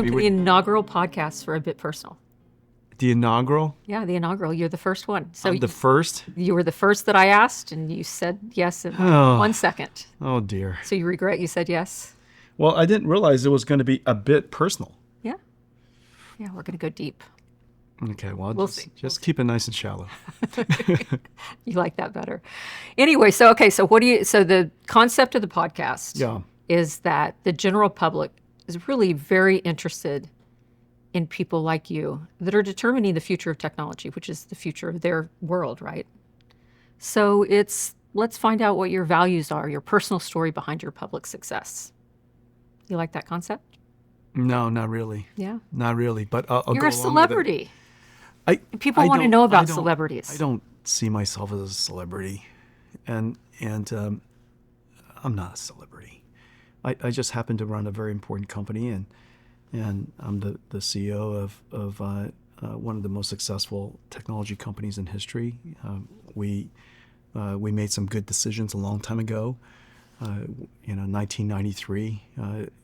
welcome to the inaugural podcast for A Bit Personal. The inaugural? Yeah, the inaugural. You're the first one. So I'm the first? You were the first that I asked, and you said yes in 1 second. Oh, dear. So you regret you said yes? Well, I didn't realize it was going to be a bit personal. Yeah. Yeah, we're going to go deep. Okay, well, We'll just see. keep it nice and shallow. You like that better. Anyway, so the concept of the podcast is that the general public is really very interested in people like you that are determining the future of technology, which is the future of their world, right? So let's find out what your values are, your personal story behind your public success. You like that concept? No, not really. Yeah? Not really, but I'll You're go a along celebrity. with it. People want to know about celebrities. I don't see myself as a celebrity, and I'm not a celebrity. I just happen to run a very important company, and I'm the CEO of one of the most successful technology companies in history. We made some good decisions a long time ago. 1993,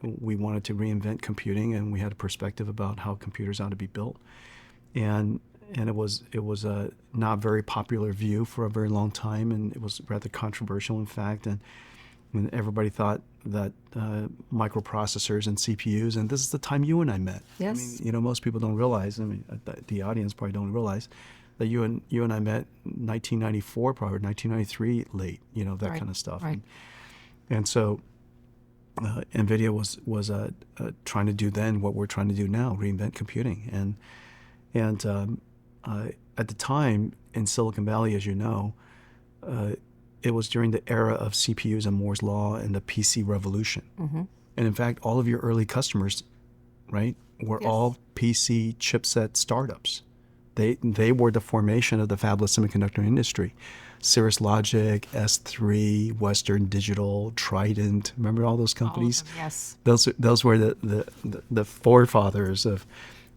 we wanted to reinvent computing, and we had a perspective about how computers ought to be built. And it was a not very popular view for a very long time, and it was rather controversial, in fact. And everybody thought that microprocessors and CPUs, and this is the time you and I met. Yes. I mean, most people don't realize. I mean, the audience probably don't realize that you and I met 1994, probably 1993, late. That kind of stuff. Right. And so, NVIDIA was trying to do then what we're trying to do now: reinvent computing. And at the time in Silicon Valley, as you know, it was during the era of CPUs and Moore's Law and the PC revolution. Mm-hmm. And in fact, all of your early customers, right, were all PC chipset startups. They were the formation of the fabless semiconductor industry. Cirrus Logic, S3, Western Digital, Trident. Remember all those companies? All of them, yes. Those were the forefathers of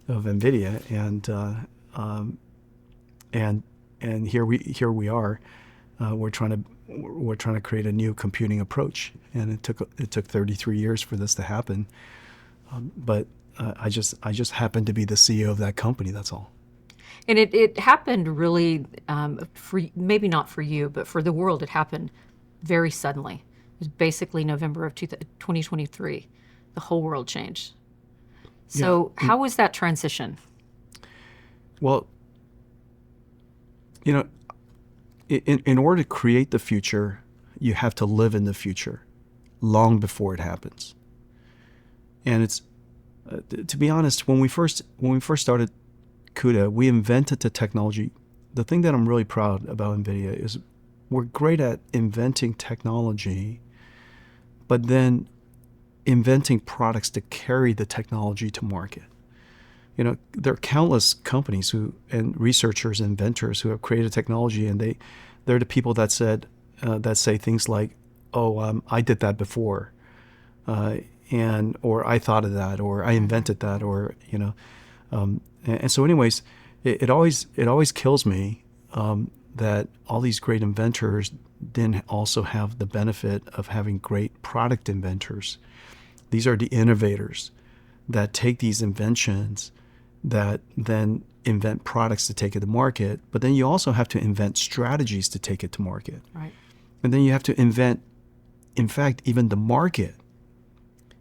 NVIDIA, and here we are. We're trying to create a new computing approach, and it took 33 years for this to happen. But I just happened to be the CEO of that company. That's all. And it happened really, maybe not for you, but for the world, it happened very suddenly. It was basically November of 2023. The whole world changed. So how was that transition? Well, in order to create the future, you have to live in the future long before it happens. And it's, to be honest, when we first started CUDA, we invented the technology. The thing that I'm really proud about NVIDIA is we're great at inventing technology, but then inventing products to carry the technology to market. There are countless companies and researchers, inventors who have created technology, and they're the people that say things like, I did that before, or I thought of that, or I invented that, or and so anyways, it always kills me that all these great inventors didn't also have the benefit of having great product inventors. These are the innovators that take these inventions that then invent products to take it to market, but then you also have to invent strategies to take it to market. Right. And then you have to invent, in fact, even the market.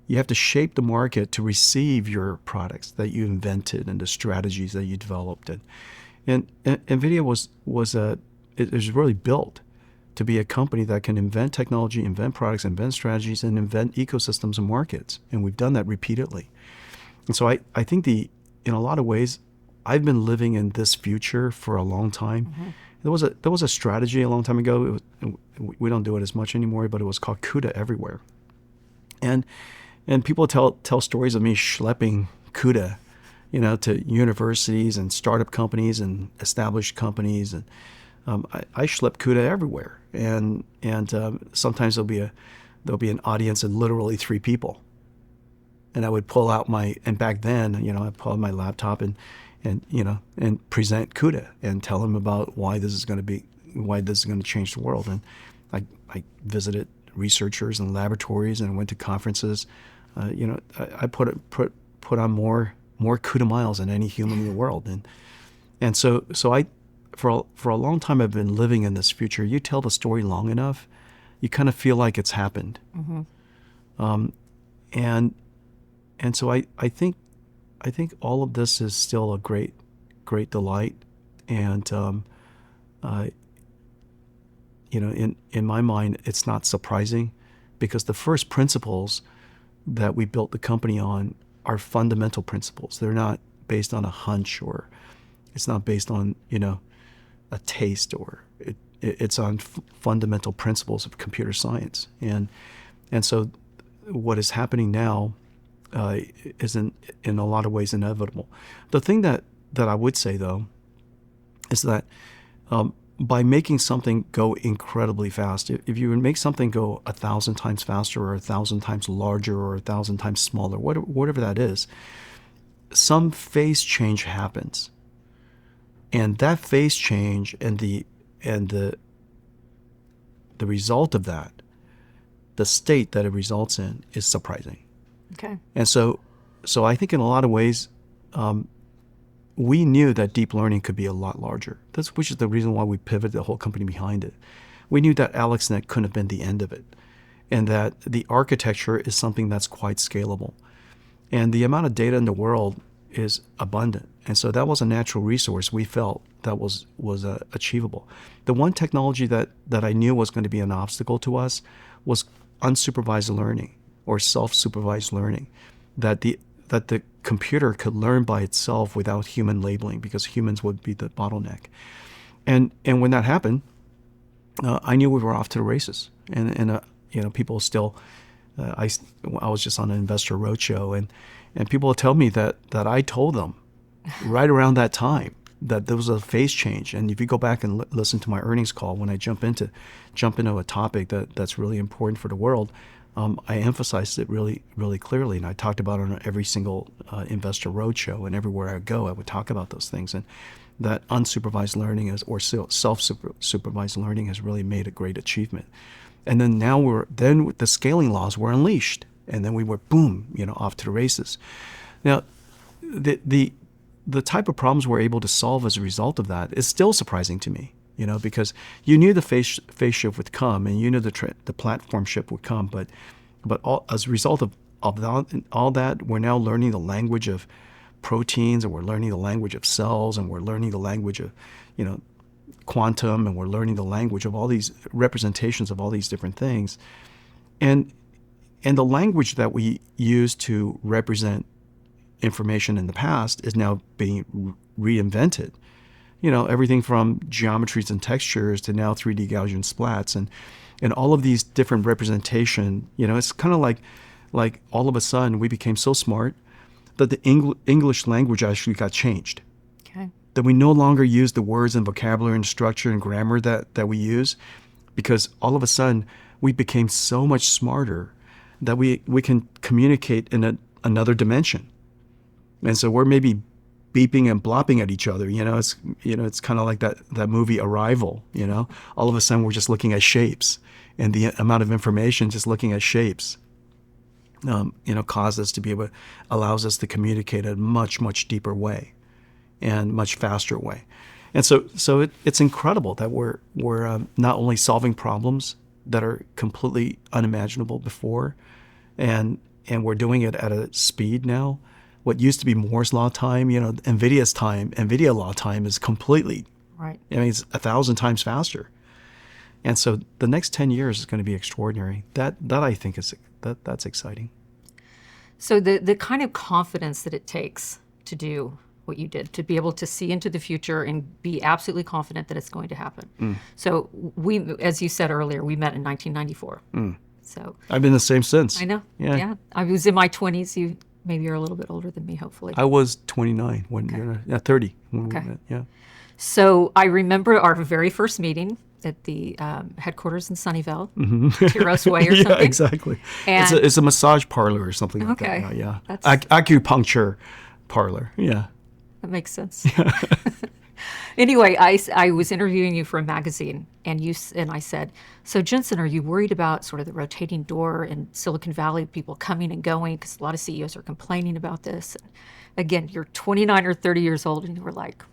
You have to shape the market to receive your products that you invented and the strategies that you developed. And NVIDIA was really built to be a company that can invent technology, invent products, invent strategies, and invent ecosystems and markets. And we've done that repeatedly. And so I think in a lot of ways, I've been living in this future for a long time. Mm-hmm. There was a strategy a long time ago. We don't do it as much anymore, but it was called CUDA Everywhere. And people tell stories of me schlepping CUDA, to universities and startup companies and established companies, and I schlep CUDA everywhere. And sometimes there'll be an audience of literally 3 people, and I would pull out back then, I'd pull out my laptop and present CUDA and tell them about why this is going to change the world. And I visited researchers and laboratories and went to conferences. I put put on more CUDA miles than any human in the world. And so I, for a long time, I've been living in this future. You tell the story long enough, you kind of feel like it's happened. And so I think all of this is still a great delight. And, in my mind, it's not surprising, because the first principles that we built the company on are fundamental principles. They're not based on a hunch, or it's not based on, a taste, or it's on fundamental principles of computer science. And so what is happening now is in a lot of ways inevitable. The thing that I would say, though, is that by making something go incredibly fast, if you make something go 1,000 times faster, or 1,000 times larger, or 1,000 times smaller, whatever that is, some phase change happens. And that phase change and the result of that, the state that it results in, is surprising. Okay. And so I think in a lot of ways, we knew that deep learning could be a lot larger. Which is the reason why we pivoted the whole company behind it. We knew that AlexNet couldn't have been the end of it, and that the architecture is something that's quite scalable. And the amount of data in the world is abundant. And so that was a natural resource we felt that was achievable. The one technology that I knew was going to be an obstacle to us was unsupervised learning, or self-supervised learning, that the computer could learn by itself without human labeling, because humans would be the bottleneck. And when that happened, I knew we were off to the races. And people still, I was just on an investor roadshow, and people would tell me that I told them right around that time that there was a phase change. And if you go back and listen to my earnings call, when I jump into a topic that's really important for the world, I emphasized it really, really clearly, and I talked about it on every single investor roadshow, and everywhere I go, I would talk about those things. And that unsupervised learning or self-supervised learning has really made a great achievement. And then then the scaling laws were unleashed, and then we were boom, off to the races. Now, the type of problems we're able to solve as a result of that is still surprising to me. Because you knew the phase shift would come, and you knew the platform shift would come, but as a result of all that, we're now learning the language of proteins, and we're learning the language of cells, and we're learning the language of, quantum, and we're learning the language of all these representations of all these different things, and the language that we used to represent information in the past is now being reinvented. Everything from geometries and textures to now 3D Gaussian splats, and all of these different representation. It's kind of like all of a sudden we became so smart that the English language actually got changed. Okay. That we no longer use the words and vocabulary and structure and grammar that we use, because all of a sudden we became so much smarter that we can communicate in another dimension. And so we're maybe beeping and blopping at each other. It's kind of like that movie Arrival. All of a sudden we're just looking at shapes, and the amount of information just looking at shapes, allows us to communicate in a much, much deeper way, and much faster way. And so it's incredible that we're not only solving problems that are completely unimaginable before, and we're doing it at a speed now. What used to be Moore's law time, NVIDIA law time is completely, right. It's 1,000 times faster. And so the next 10 years is going to be extraordinary. That I think that's exciting. So the kind of confidence that it takes to do what you did, to be able to see into the future and be absolutely confident that it's going to happen. So we, as you said earlier, we met in 1994. So I've been the same since. I know. Yeah. I was in my 20s. Maybe you're a little bit older than me, hopefully. I was 29 when you're 30 when we met. Yeah. So I remember our very first meeting at the headquarters in Sunnyvale, Tyros Way or something. Yeah, exactly. And it's a massage parlor or something like that. Yeah. Acupuncture parlor. Yeah. That makes sense. Anyway, I was interviewing you for a magazine, and I said, so Jensen, are you worried about sort of the rotating door in Silicon Valley, people coming and going? Because a lot of CEOs are complaining about this. And again, you're 29 or 30 years old, and you were like,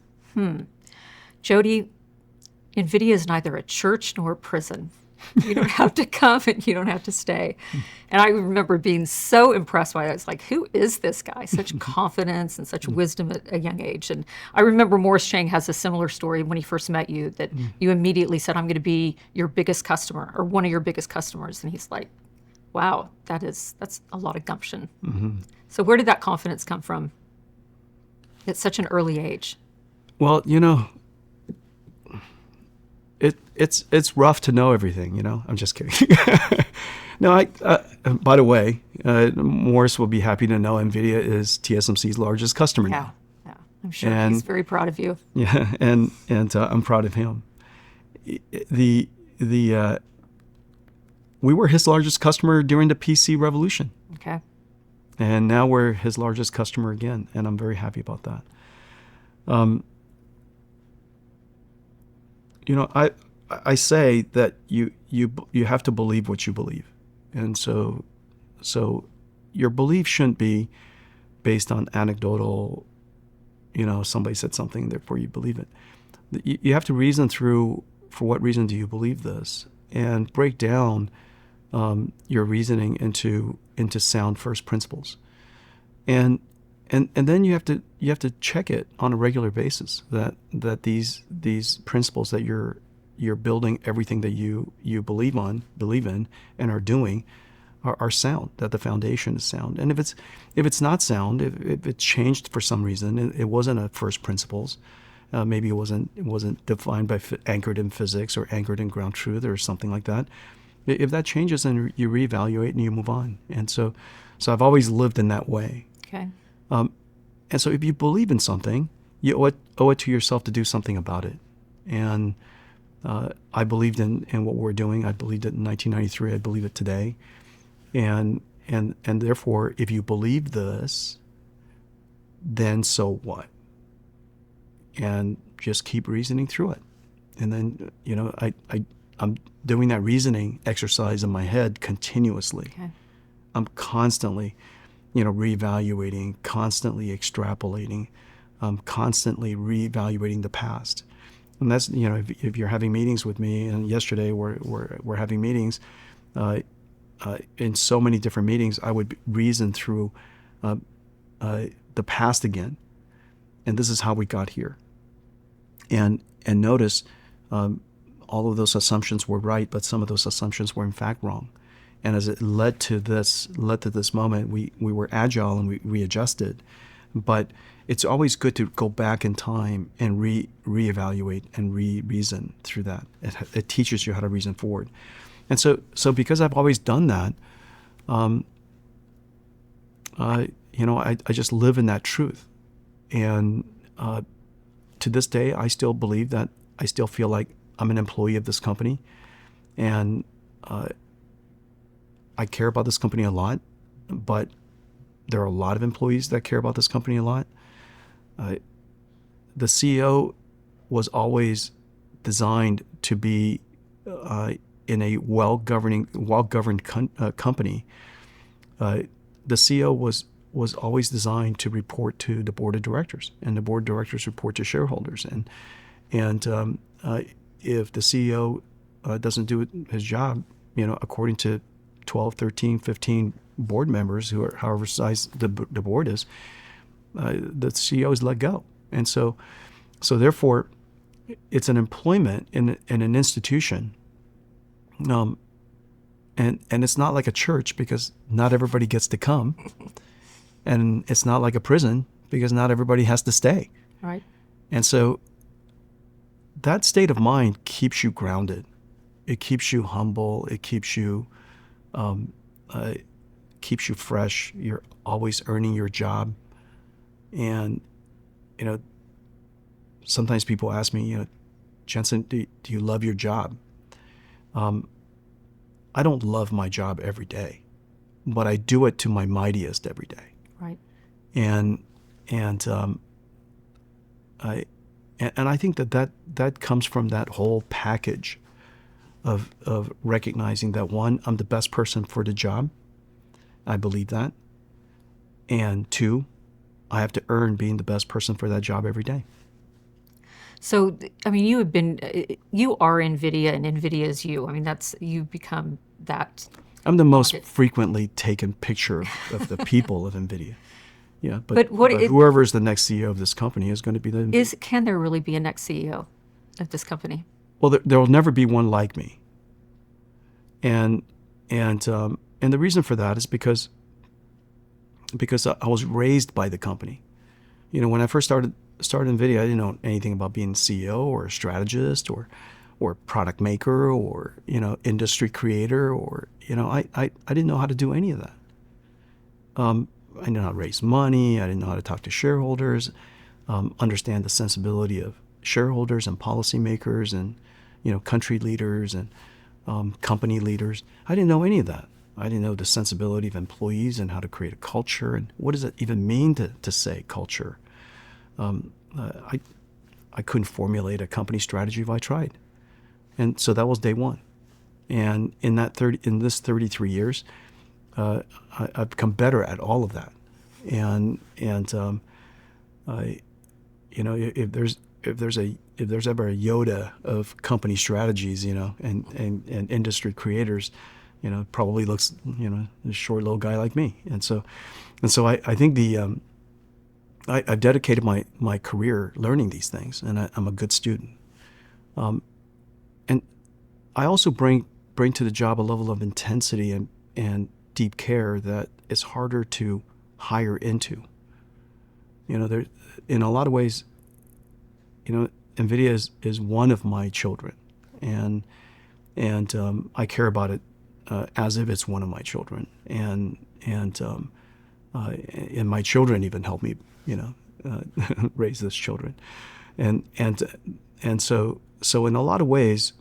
Jodi, NVIDIA is neither a church nor a prison. You don't have to come and you don't have to stay. And I remember being so impressed by that. It's like, who is this guy? Such confidence and such wisdom at a young age. And I remember Morris Chang has a similar story when he first met you, that you immediately said, I'm going to be your biggest customer or one of your biggest customers. And he's like, wow, that's a lot of gumption. So where did that confidence come from at such an early age? Well, it's rough to know everything, I'm just kidding. No, by the way, Morris will be happy to know NVIDIA is TSMC's largest customer now. Yeah, I'm sure he's very proud of you. Yeah, and I'm proud of him. We were his largest customer during the PC revolution. Okay. And now we're his largest customer again, and I'm very happy about that. I say that you have to believe what you believe, and so your belief shouldn't be based on anecdotal. Somebody said something, therefore you believe it. You have to reason through, for what reason do you believe this, and break down your reasoning into sound first principles, and then you have to check it on a regular basis that these principles that you're building everything that you believe in and are doing are sound, that the foundation is sound. And if it's not sound, if it changed for some reason, it wasn't a first principles, maybe it wasn't defined by anchored in physics or anchored in ground truth or something like that. If that changes, then you reevaluate and you move on. And so I've always lived in that way. Okay. And so if you believe in something, you owe it to yourself to do something about it. And I believed in what we're doing. I believed it in 1993. I believe it today. And therefore, if you believe this, then so what? And just keep reasoning through it. And then, I'm doing that reasoning exercise in my head continuously. Okay. I'm constantly, reevaluating, constantly extrapolating, constantly reevaluating the past. And that's, if you're having meetings with me, and yesterday we're having meetings, in so many different meetings, I would reason through the past again. And this is how we got here. And notice all of those assumptions were right, but some of those assumptions were in fact wrong. And as it led to this moment, we were agile and we adjusted. But it's always good to go back in time and reevaluate and reason through that. It teaches you how to reason forward. And so because I've always done that, I just live in that truth. And to this day, I still believe that. I still feel like I'm an employee of this company, and I care about this company a lot, but there are a lot of employees that care about this company a lot. The CEO was always designed to be in a well-governed company. The CEO was always designed to report to the board of directors, and the board of directors report to shareholders. And if the CEO doesn't do his job, according to 12, 13, 15 board members, who are however size the board is, the CEO is let go. And so therefore, it's an employment in an institution. And it's not like a church, because not everybody gets to come. And it's not like a prison, because not everybody has to stay. Right. And so that state of mind keeps you grounded. It keeps you humble. It keeps you fresh. You're always earning your job. And, sometimes people ask me, Jensen, do you love your job? I don't love my job every day, but I do it to my mightiest every day. Right. And And I think that comes from that whole package of recognizing that, one, I'm the best person for the job. I believe that. And two, I have to earn being the best person for that job every day. So, I mean, you are NVIDIA, and NVIDIA is you. I mean, you've become that. I'm the most frequently taken picture of the people of NVIDIA. Yeah, but whoever is the next CEO of this company is going to be the... Can there really be a next CEO of this company? Well, there will never be one like me. And the reason for that is because I was raised by the company. You know, when I first started NVIDIA, I didn't know anything about being CEO or a strategist or product maker or, you know, industry creator or, you know, I didn't know how to do any of that. I didn't know how to raise money. I didn't know how to talk to shareholders, understand the sensibility of shareholders and policymakers and, you know, country leaders and company leaders. I didn't know any of that. I didn't know the sensibility of employees and how to create a culture and what does it even mean to say culture. I couldn't formulate a company strategy if I tried. And so that was day one. And in this 33 years, I've become better at all of that. And you know, if there's ever a Yoda of company strategies, you know, and industry creators, you know, probably looks, you know, a short little guy like me. And so I think I've dedicated my career learning these things, and I'm a good student. And I also bring to the job a level of intensity and deep care that is harder to hire into. You know, in a lot of ways, you know, NVIDIA is one of my children, and I care about it as if it's one of my children, and my children even help me, you know, raise those children, and so in a lot of ways,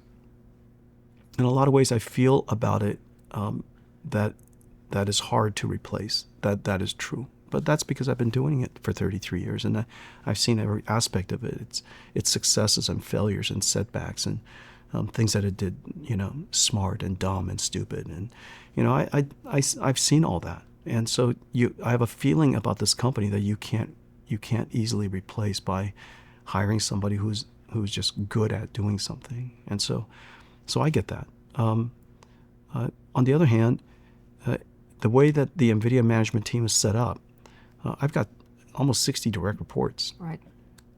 I feel about it that is hard to replace. That is true. But that's because I've been doing it for 33 years, and I've seen every aspect of it. Its successes and failures and setbacks and things that it did, you know, smart and dumb and stupid. And, you know, I've seen all that. And so I have a feeling about this company that you can't easily replace by hiring somebody who's just good at doing something. And so I get that. On the other hand, the way that the NVIDIA management team is set up, I've got almost 60 direct reports. Right.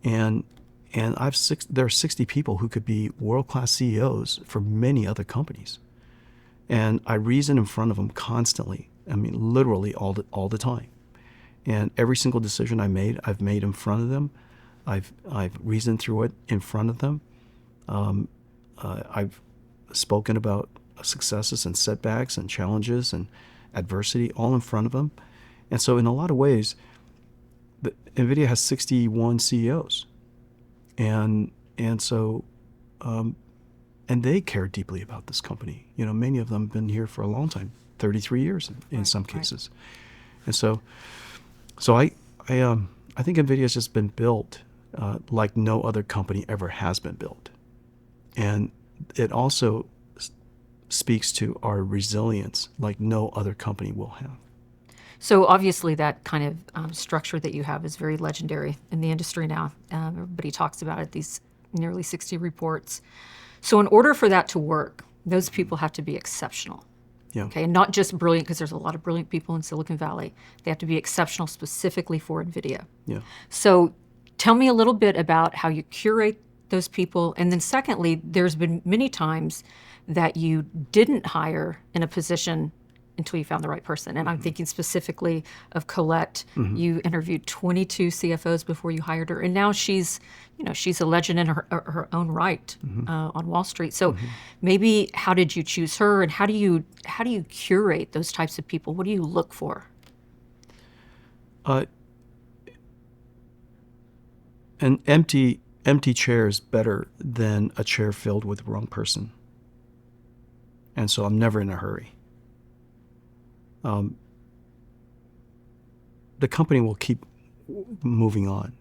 And there are 60 people who could be world-class CEOs for many other companies. And I reason in front of them constantly. I mean, literally all the time. And every single decision I've made in front of them. I've reasoned through it in front of them. I've spoken about successes and setbacks and challenges and adversity all in front of them. And so in a lot of ways, NVIDIA has 61 CEOs. And so, and they care deeply about this company. You know, many of them have been here for a long time, 33 years in some cases. Right. And so I think NVIDIA has just been built like no other company ever has been built. And it also speaks to our resilience like no other company will have. So obviously that kind of structure that you have is very legendary in the industry now. Everybody talks about it, these nearly 60 reports. So in order for that to work, those people have to be exceptional. Yeah. Okay, and not just brilliant, because there's a lot of brilliant people in Silicon Valley. They have to be exceptional specifically for NVIDIA. Yeah. So tell me a little bit about how you curate those people. And then secondly, there's been many times that you didn't hire in a position until you found the right person. And I'm thinking specifically of Colette. Mm-hmm. You interviewed 22 CFOs before you hired her, and now she's a legend in her own right on Wall Street. So maybe how did you choose her, and how do you curate those types of people? What do you look for? An empty chair is better than a chair filled with the wrong person. And so I'm never in a hurry. The company will keep moving on.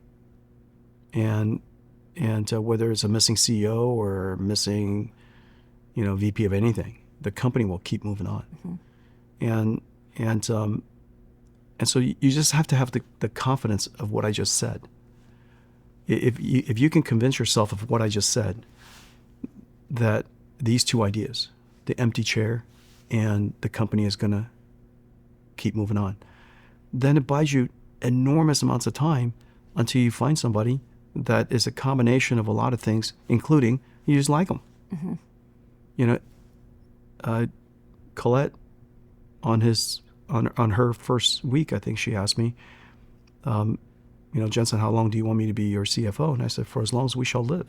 And whether it's a missing CEO or missing, VP of anything, the company will keep moving on. And so you just have to have the confidence of what I just said. If you can convince yourself of what I just said, that these two ideas, the empty chair and the company is going to keep moving on, then it buys you enormous amounts of time until you find somebody that is a combination of a lot of things, including you just like them. Colette, on her first week, I think she asked me, Jensen, how long do you want me to be your CFO? And I said, for as long as we shall live.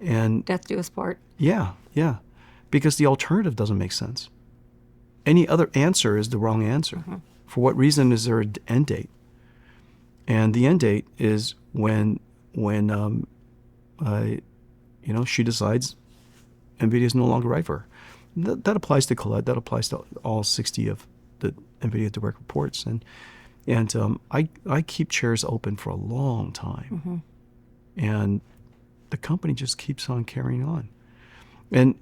And death do us part. Yeah. Because the alternative doesn't make sense. Any other answer is the wrong answer. For what reason is there an end date? And the end date is when she decides NVIDIA is no longer right for her. That applies to Colette. That applies to all 60 of the NVIDIA direct reports. And I keep chairs open for a long time. And the company just keeps on carrying on. And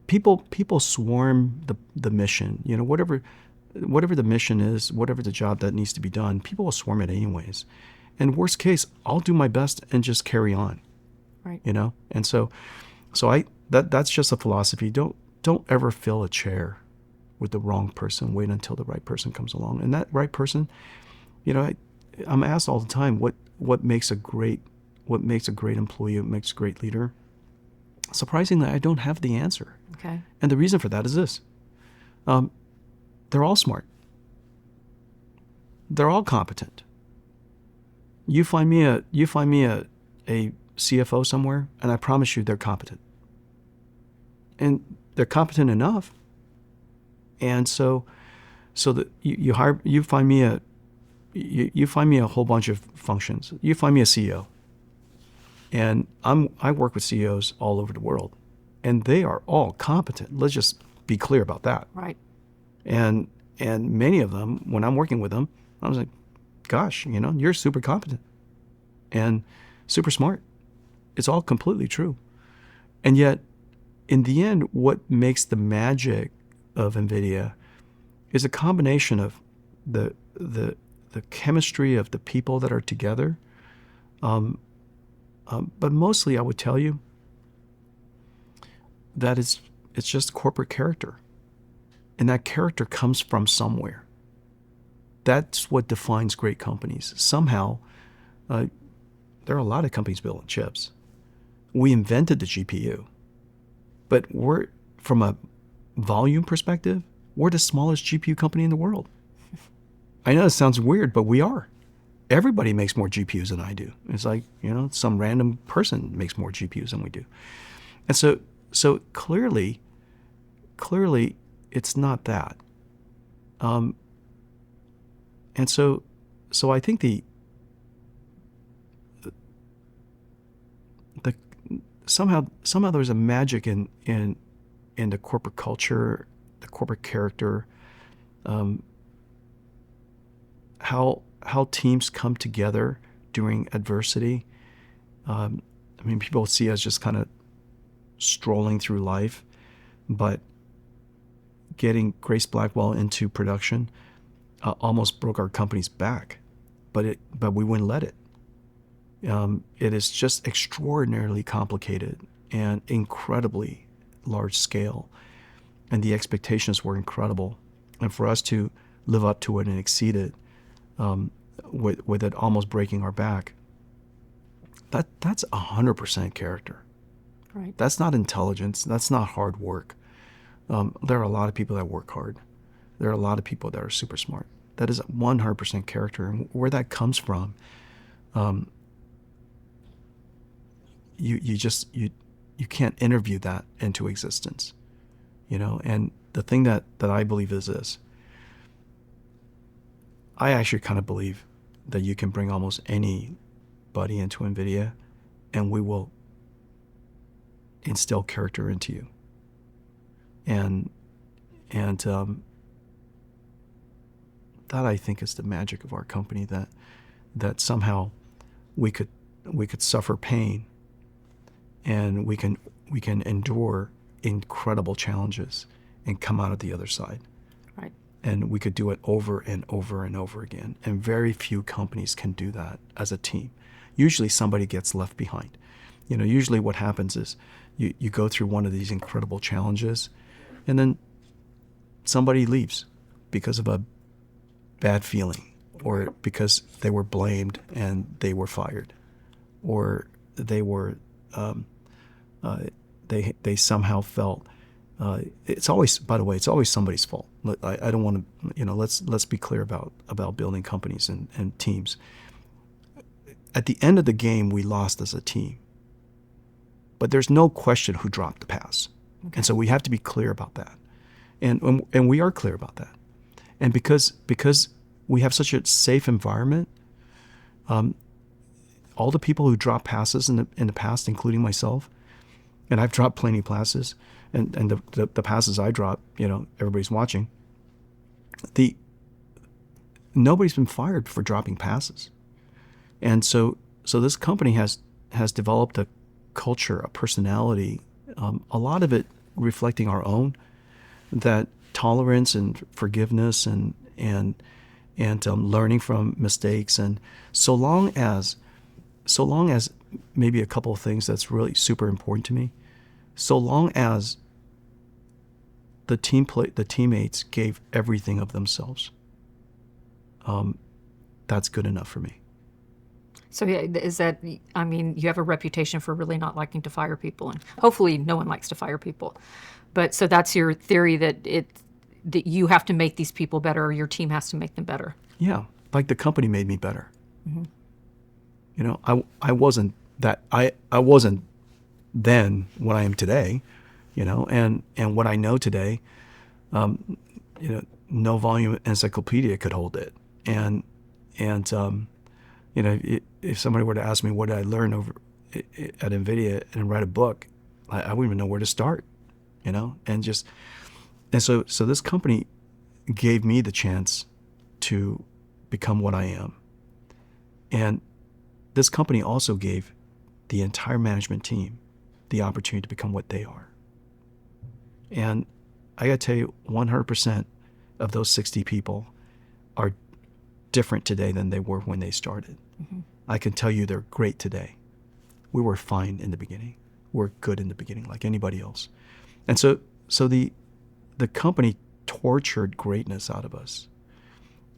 people swarm the mission. Whatever the mission is, whatever the job that needs to be done, people will swarm it anyways. And worst case, I'll do my best and just carry on. Right. And so that's just a philosophy. Don't ever fill a chair with the wrong person. Wait until the right person comes along. And that right person, I'm asked all the time, what makes a great employee, what makes a great leader? Surprisingly, I don't have the answer. Okay. And the reason for that is this. They're all smart. They're all competent. You find me a CFO somewhere, and I promise you they're competent. And they're competent enough. And so that you find me a whole bunch of functions. You find me a CEO. And I work with CEOs all over the world, and they are all competent. Let's just be clear about that. Right. And many of them, when I'm working with them, I was like, gosh, you're super competent and super smart. It's all completely true. And yet, in the end, what makes the magic of NVIDIA is a combination of the chemistry of the people that are together. But mostly, I would tell you that it's just corporate character. And that character comes from somewhere. That's what defines great companies. Somehow, there are a lot of companies building chips. We invented the GPU. But from a volume perspective, we're the smallest GPU company in the world. I know it sounds weird, but we are. Everybody makes more GPUs than I do. It's like, some random person makes more GPUs than we do. And so clearly, it's not that. And so I think the somehow there's a magic in the corporate culture, the corporate character, how teams come together during adversity. People see us just kind of strolling through life, but getting Grace Blackwell into production almost broke our company's back, but we wouldn't let it. It is just extraordinarily complicated and incredibly large scale, and the expectations were incredible. And for us to live up to it and exceed it, with it almost breaking our back, that's 100% character. Right. That's not intelligence. That's not hard work. There are a lot of people that work hard. There are a lot of people that are super smart. That is 100% character. And where that comes from, you can't interview that into existence, And the thing that I believe is this. I actually kind of believe that you can bring almost anybody into NVIDIA, and we will instill character into you. And that, I think, is the magic of our company, that somehow we could suffer pain and we can endure incredible challenges and come out of the other side. Right. And we could do it over and over and over again. And very few companies can do that as a team. Usually somebody gets left behind. Usually what happens is you go through one of these incredible challenges, and then somebody leaves because of a bad feeling, or because they were blamed and they were fired, or they were they somehow felt it's always, by the way, it's always somebody's fault. I don't want to, let's be clear about building companies and teams. At the end of the game, we lost as a team, but there's no question who dropped the pass. Okay. And so we have to be clear about that. And we are clear about that. And because we have such a safe environment, all the people who drop passes in the past, including myself, and I've dropped plenty of passes, and the passes I drop, everybody's watching. Nobody's been fired for dropping passes. And so this company has developed a culture, a personality, a lot of it reflecting our own, that tolerance and forgiveness and learning from mistakes. And so long as maybe a couple of things that's really super important to me, so long as the teammates gave everything of themselves, that's good enough for me. So is that, you have a reputation for really not liking to fire people, and hopefully no one likes to fire people. But so that's your theory, that you have to make these people better, or your team has to make them better. Yeah, like the company made me better. Mm-hmm. I wasn't then what I am today, and what I know today, no volume encyclopedia could hold it. And if somebody were to ask me what did I learn over at NVIDIA and write a book, I wouldn't even know where to start, and so this company gave me the chance to become what I am. And this company also gave the entire management team the opportunity to become what they are. And I got to tell you, 100% of those 60 people are different today than they were when they started. Mm-hmm. I can tell you they're great today. We were fine in the beginning. We're good in the beginning, like anybody else. And so the company tortured greatness out of us.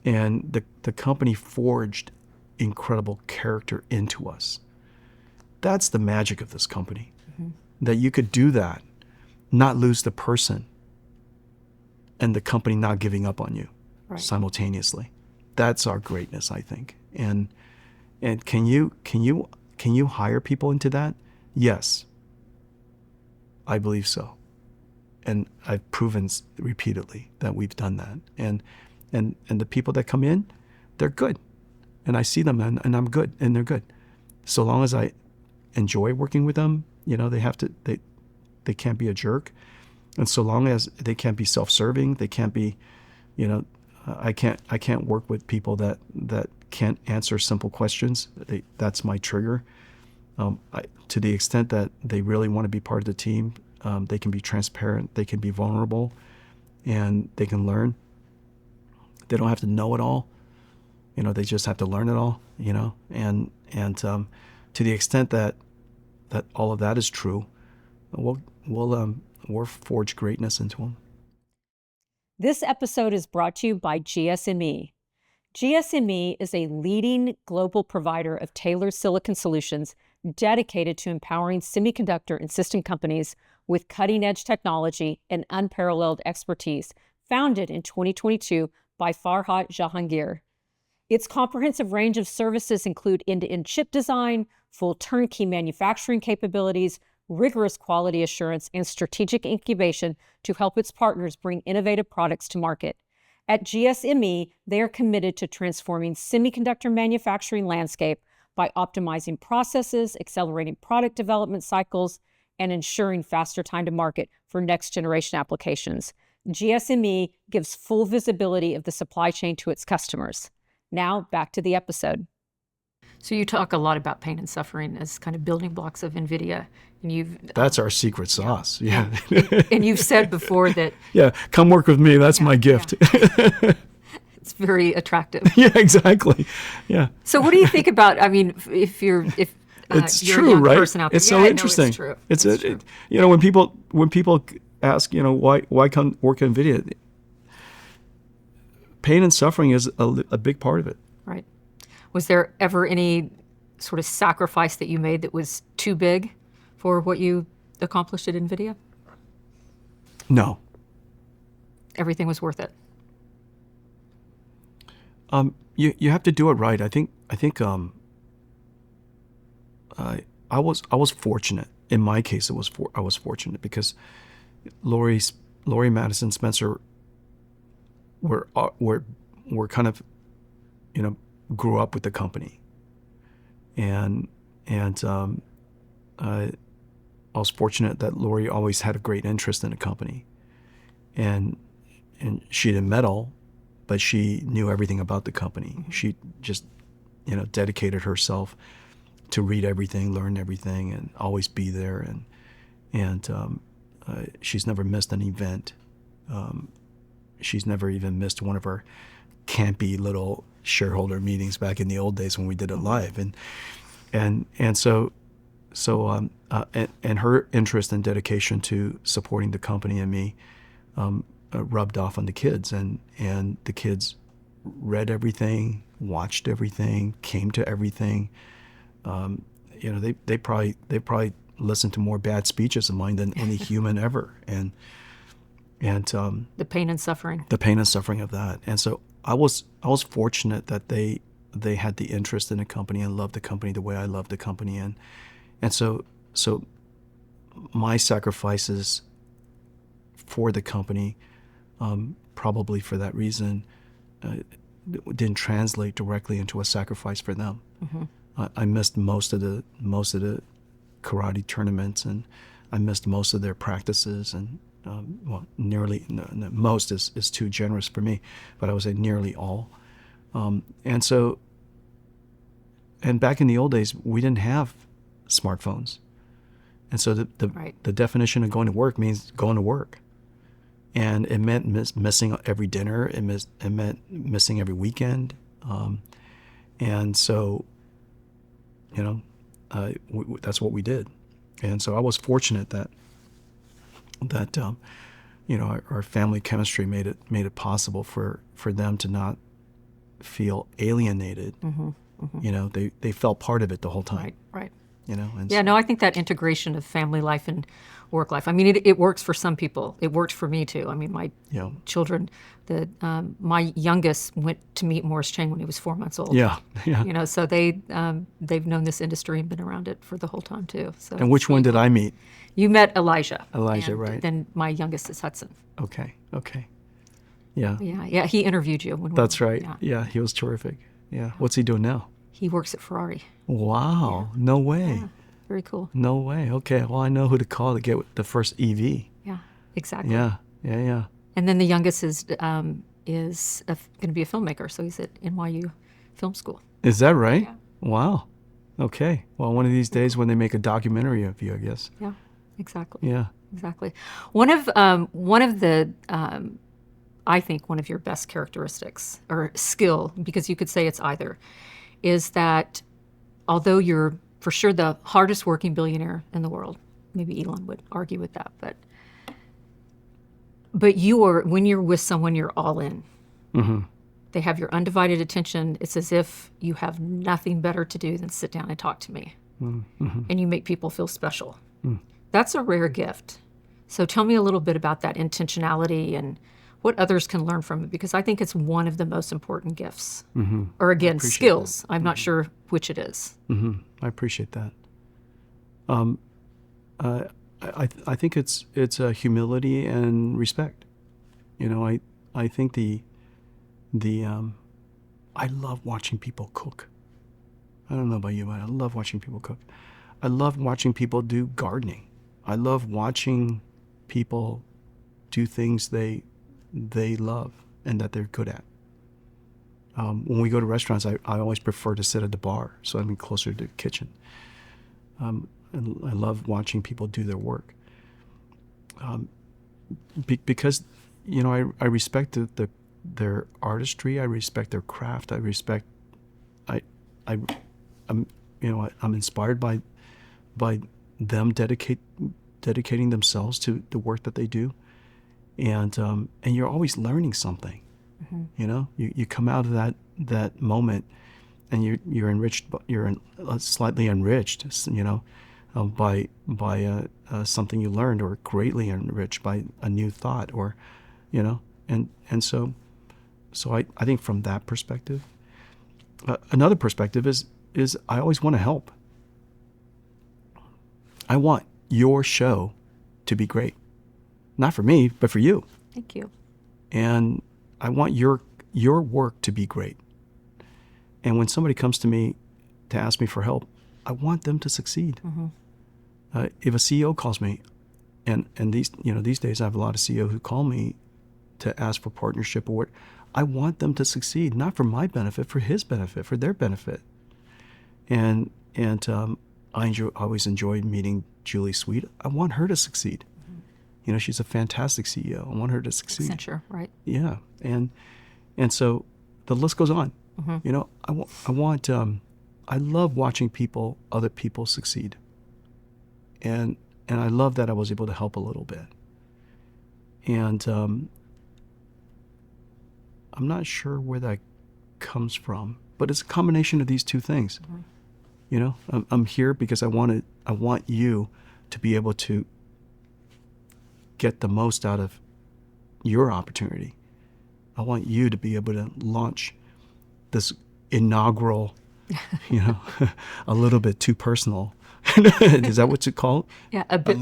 And the company forged incredible character into us. That's the magic of this company. Mm-hmm. That you could do that, not lose the person, and the company not giving up on you simultaneously. That's our greatness, I think. And can you hire people into that? Yes, I believe so. And I've proven repeatedly that we've done that. And the people that come in, they're good. And I see them and I'm good, and they're good. So long as I enjoy working with them, they can't be a jerk. And so long as they can't be self-serving, they can't be, I can't work with people that can't answer simple questions. That's my trigger. To the extent that they really want to be part of the team, they can be transparent, they can be vulnerable, and they can learn. They don't have to know it all. They just have to learn it all, and to the extent that all of that is true, we'll forge greatness into them. This episode is brought to you by GSME. GSME is a leading global provider of tailored silicon solutions dedicated to empowering semiconductor and system companies with cutting-edge technology and unparalleled expertise, founded in 2022 by Farhat Jahangir. Its comprehensive range of services include end-to-end chip design, full turnkey manufacturing capabilities, rigorous quality assurance, and strategic incubation to help its partners bring innovative products to market. At GSME, they are committed to transforming semiconductor manufacturing landscape by optimizing processes, accelerating product development cycles, and ensuring faster time to market for next-generation applications. GSME gives full visibility of the supply chain to its customers. Now, back to the episode. So you talk a lot about pain and suffering as kind of building blocks of NVIDIA. And that's our secret sauce. Yeah. And you've said before that. Yeah. Come work with me. That's my gift. Yeah. It's very attractive. Yeah, exactly. Yeah. So what do you think about, I mean, if it's you're true, a young right? person out there. It's so interesting. It's true. It's true. When people ask, why come work at NVIDIA? Pain and suffering is a big part of it. Right. Was there ever any sort of sacrifice that you made that was too big for what you accomplished at NVIDIA? No. Everything was worth it. You have to do it right. I think I was fortunate. In my case, I was fortunate because Lori Madison Spencer were kind of, grew up with the company, and I was fortunate that Lori always had a great interest in the company, and she didn't meddle, but she knew everything about the company. Mm-hmm. She just, dedicated herself to read everything, learn everything, and always be there. And she's never missed an event. She's never even missed one of our campy little shareholder meetings back in the old days when we did it live. And so her interest and dedication to supporting the company and me rubbed off on the kids, and the kids read everything, watched everything, came to everything. They probably listened to more bad speeches of mine than any human ever, and the pain and suffering of that. And so I was fortunate that they had the interest in the company and loved the company the way I loved the company, and so my sacrifices for the company, probably for that reason, didn't translate directly into a sacrifice for them. Mm-hmm. I missed most of the karate tournaments, and I missed most of their practices, and most is too generous for me, but I would say nearly all. And back in the old days, we didn't have smartphones, and so the definition of going to work means going to work. And it meant missing every dinner. It meant missing every weekend. And so, that's what we did. And so I was fortunate that our family chemistry made it possible for them to not feel alienated. Mm-hmm, mm-hmm. They felt part of it the whole time. Right. I think that integration of family life and work life. I mean, it works for some people. It worked for me too. I mean, my children, my youngest went to meet Morris Chang when he was 4 months old. Yeah. So they've known this industry and been around it for the whole time too. So. And which one did I meet? You met Elijah. Right. Then my youngest is Hudson. Okay. Yeah. Yeah. He interviewed you. That's right. Yeah, he was terrific. Yeah. What's he doing now? He works at Ferrari. Wow. Yeah. No way. Yeah. Very cool. No way. Okay. Well, I know who to call to get the first EV. Yeah, exactly. Yeah. And then the youngest is going to be a filmmaker, so he's at NYU Film School. Is that right? Yeah. Wow. Okay. Well, one of these days when they make a documentary of you, I guess. Yeah, exactly. Yeah. Exactly. One of the I think one of your best characteristics or skill, because you could say it's either, is that although you're for sure the hardest working billionaire in the world, maybe Elon would argue with that, but when you're with someone, you're all in. Mm-hmm. They have your undivided attention. It's as if you have nothing better to do than sit down and talk to me. Mm-hmm. And you make people feel special. Mm. That's a rare gift. So tell me a little bit about that intentionality and what others can learn from it, because I think it's one of the most important gifts. Mm-hmm. Or again, skills. That. I'm not sure which it is. Mm-hmm. I appreciate that. I think it's humility and respect. I think I love watching people cook. I don't know about you, but I love watching people cook. I love watching people do gardening. I love watching people do things they love and that they're good at. When we go to restaurants, I always prefer to sit at the bar, so I'm closer to the kitchen. And I love watching people do their work. Because, I respect their artistry, I respect their craft, I'm inspired by them dedicating themselves to the work that they do, and you're always learning something. Mm-hmm. You come out of that moment, and you're enriched. You're slightly enriched, by something you learned, or greatly enriched by a new thought, or, and so I think from that perspective, another perspective is I always want to help. I want your show to be great, not for me, but for you. Thank you. And I want your work to be great. And when somebody comes to me to ask me for help, I want them to succeed. Mm-hmm. If a CEO calls me, and these days I have a lot of CEOs who call me to ask for partnership or what, I want them to succeed, not for my benefit, for his benefit, for their benefit. And I always enjoyed meeting Julie Sweet. I want her to succeed. Mm-hmm. She's a fantastic CEO. I want her to succeed. Accenture, right? Yeah, and so the list goes on. Mm-hmm. I love watching other people succeed, and I love that I was able to help a little bit. And I'm not sure where that comes from, but it's a combination of these two things. Mm-hmm. I'm here because I want you to be able to get the most out of your opportunity. I want you to be able to launch this inaugural, a little bit too personal. Is that what you call it? Yeah, a bit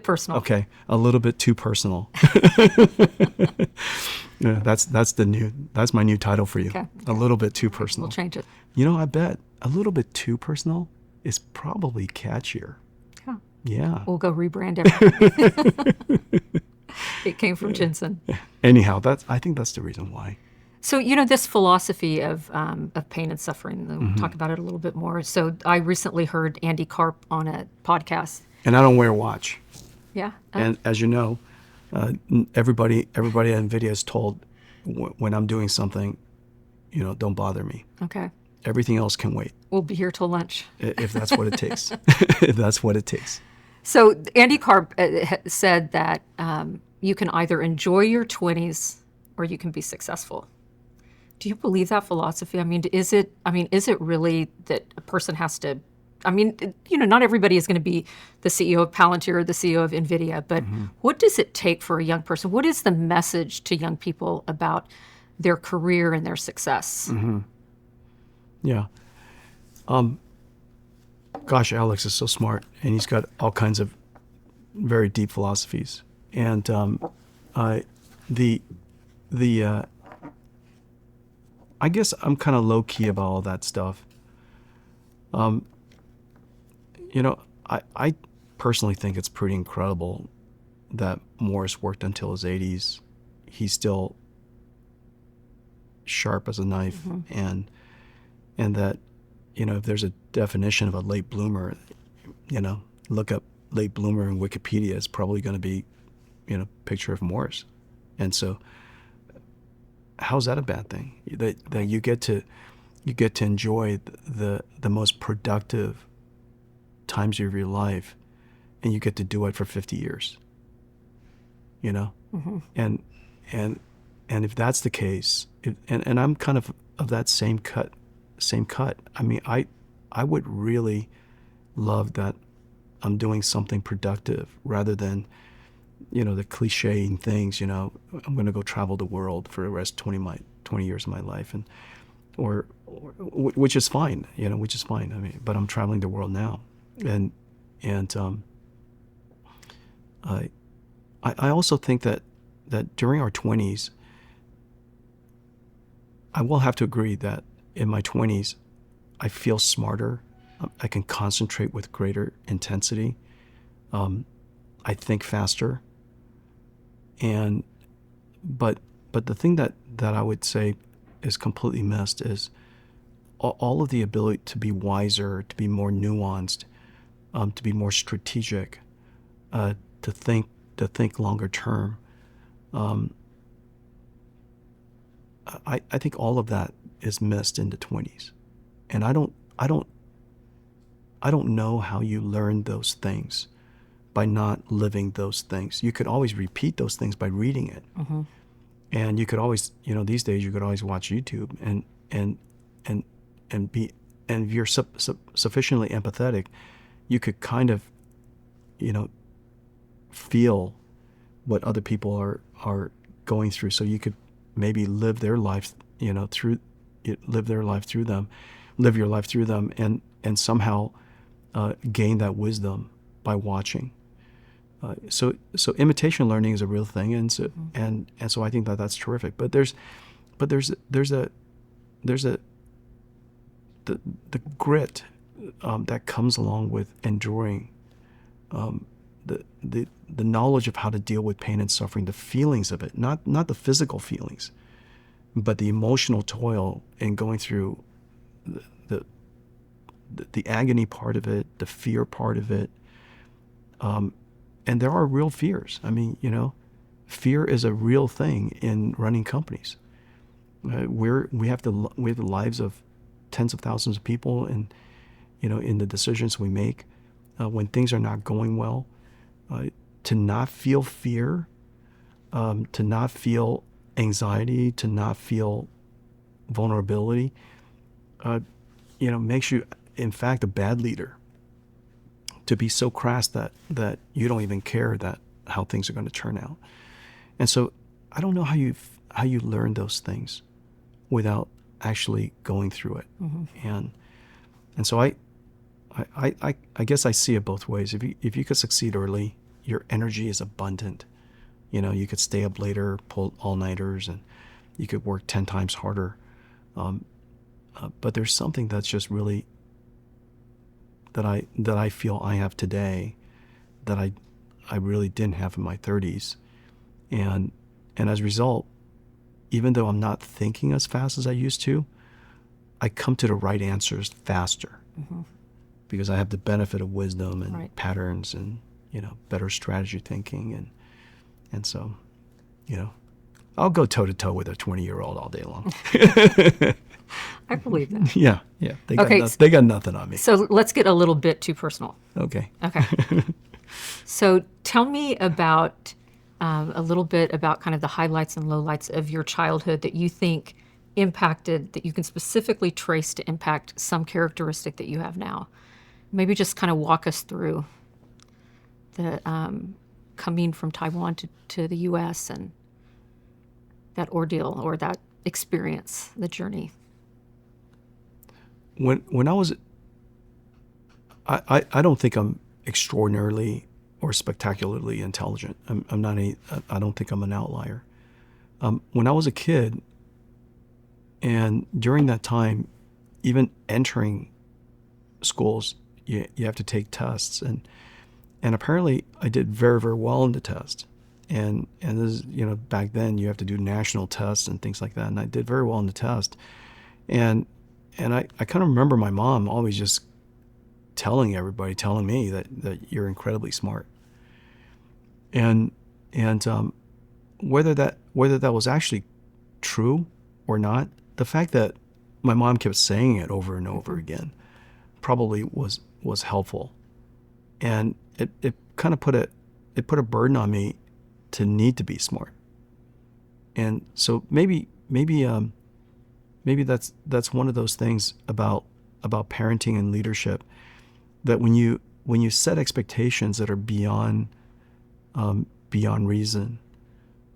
personal. Okay, a little bit too personal. Yeah, that's my new title for you. Okay. A little bit too personal. We'll change it. I bet a little bit too personal is probably catchier. Huh. Yeah. We'll go rebrand everything. It came from Jensen. Anyhow, I think that's the reason why. So, this philosophy of pain and suffering, we'll mm-hmm. talk about it a little bit more. So I recently heard Andy Karp on a podcast. And I don't wear a watch. Yeah. And as you know, everybody at NVIDIA is told when I'm doing something, don't bother me. Okay. Everything else can wait. We'll be here till lunch. If that's what it takes. If that's what it takes. So Andy Karp said that you can either enjoy your 20s or you can be successful. Do you believe that philosophy? Is it really that a person has to, not everybody is going to be the CEO of Palantir or the CEO of NVIDIA, but mm-hmm. what does it take for a young person? What is the message to young people about their career and their success? Mm-hmm. Yeah. Gosh, Alex is so smart, and he's got all kinds of very deep philosophies. And I guess I'm kind of low key about all that stuff. I personally think it's pretty incredible that Morris worked until his 80s. He's still sharp as a knife, mm-hmm. and that, if there's a definition of a late bloomer, look up late bloomer in Wikipedia, it's probably going to be, picture of Morris. And so how's that a bad thing? That you get to enjoy the most productive times of your life, and you get to do it for 50 years. Mm-hmm. And if that's the case, and I'm kind of that same cut. I would really love that I'm doing something productive rather than, the clichéing things, I'm going to go travel the world for the rest 20 years of my life, or which is fine, which is fine. But I'm traveling the world now. And I also think that during our 20s, I will have to agree that in my 20s, I feel smarter. I can concentrate with greater intensity. I think faster. But the thing that I would say is completely missed is all of the ability to be wiser, to be more nuanced, to be more strategic, to think longer term. I think all of that is missed in the 20s, and I don't know how you learn those things by not living those things. You could always repeat those things by reading it. Mm-hmm. And you could always, these days you could always watch YouTube and if you're sufficiently empathetic, you could kind of, feel what other people are going through. So you could maybe live your life through them, and somehow gain that wisdom by watching. So imitation learning is a real thing, and so and so I think that's terrific. But there's the grit that comes along with enduring, the knowledge of how to deal with pain and suffering, the feelings of it, not the physical feelings, but the emotional toil in going through the agony part of it, the fear part of it. And there are real fears. I mean, fear is a real thing in running companies. We have the lives of tens of thousands of people, and in the decisions we make, when things are not going well, to not feel fear, to not feel anxiety, to not feel vulnerability, makes you, in fact, a bad leader. To be so crass that you don't even care how things are going to turn out. And so I don't know how you learn those things without actually going through it. Mm-hmm. And so I guess I see it both ways. If you could succeed early, your energy is abundant. You could stay up later, pull all-nighters, and you could work 10 times harder. But there's something that's just really that I feel I have today that I really didn't have in my 30s. And as a result, even though I'm not thinking as fast as I used to, I come to the right answers faster. Mm-hmm. Because I have the benefit of wisdom and right. patterns and, better strategy thinking. And so, I'll go toe to toe with a 20-year-old all day long. I believe that. Yeah. They got nothing on me. So let's get a little bit too personal. Okay. So tell me about a little bit about kind of the highlights and lowlights of your childhood that you think impacted, that you can specifically trace to impact some characteristic that you have now. Maybe just kind of walk us through the coming from Taiwan to the U.S. and that ordeal or that experience, the journey. When I was, I don't think I'm extraordinarily or spectacularly intelligent. I'm not I don't think I'm an outlier. When I was a kid, and during that time, even entering schools, you have to take tests, and apparently I did very, very well in the test. And this is, back then you have to do national tests and things like that, and I did very well in the test. And I kind of remember my mom always just telling me that you're incredibly smart. And whether that was actually true or not, the fact that my mom kept saying it over and over again probably was helpful. And it kind of put a burden on me to need to be smart. And so maybe that's one of those things about parenting and leadership, that when you set expectations that are beyond reason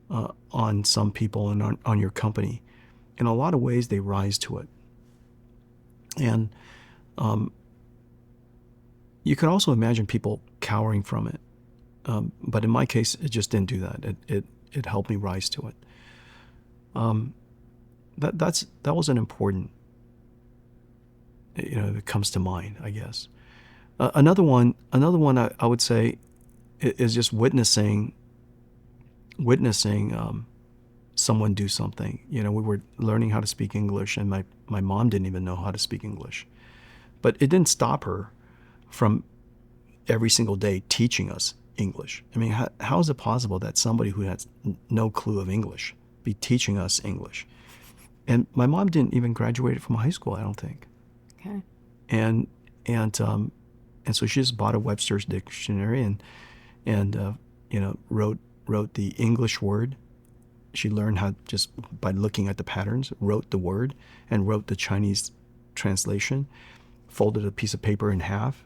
on some people and on your company, in a lot of ways they rise to it. And you can also imagine people cowering from it, but in my case, it just didn't do that. It helped me rise to it. That was an important, that comes to mind, I guess. Another one I would say is just witnessing someone do something. We were learning how to speak English, and my mom didn't even know how to speak English. But it didn't stop her from every single day teaching us English. I mean, how is it possible that somebody who has no clue of English be teaching us English? And my mom didn't even graduate from high school, I don't think. Okay. And so she just bought a Webster's dictionary and wrote the English word. She learned how, just by looking at the patterns, wrote the word and wrote the Chinese translation, folded a piece of paper in half,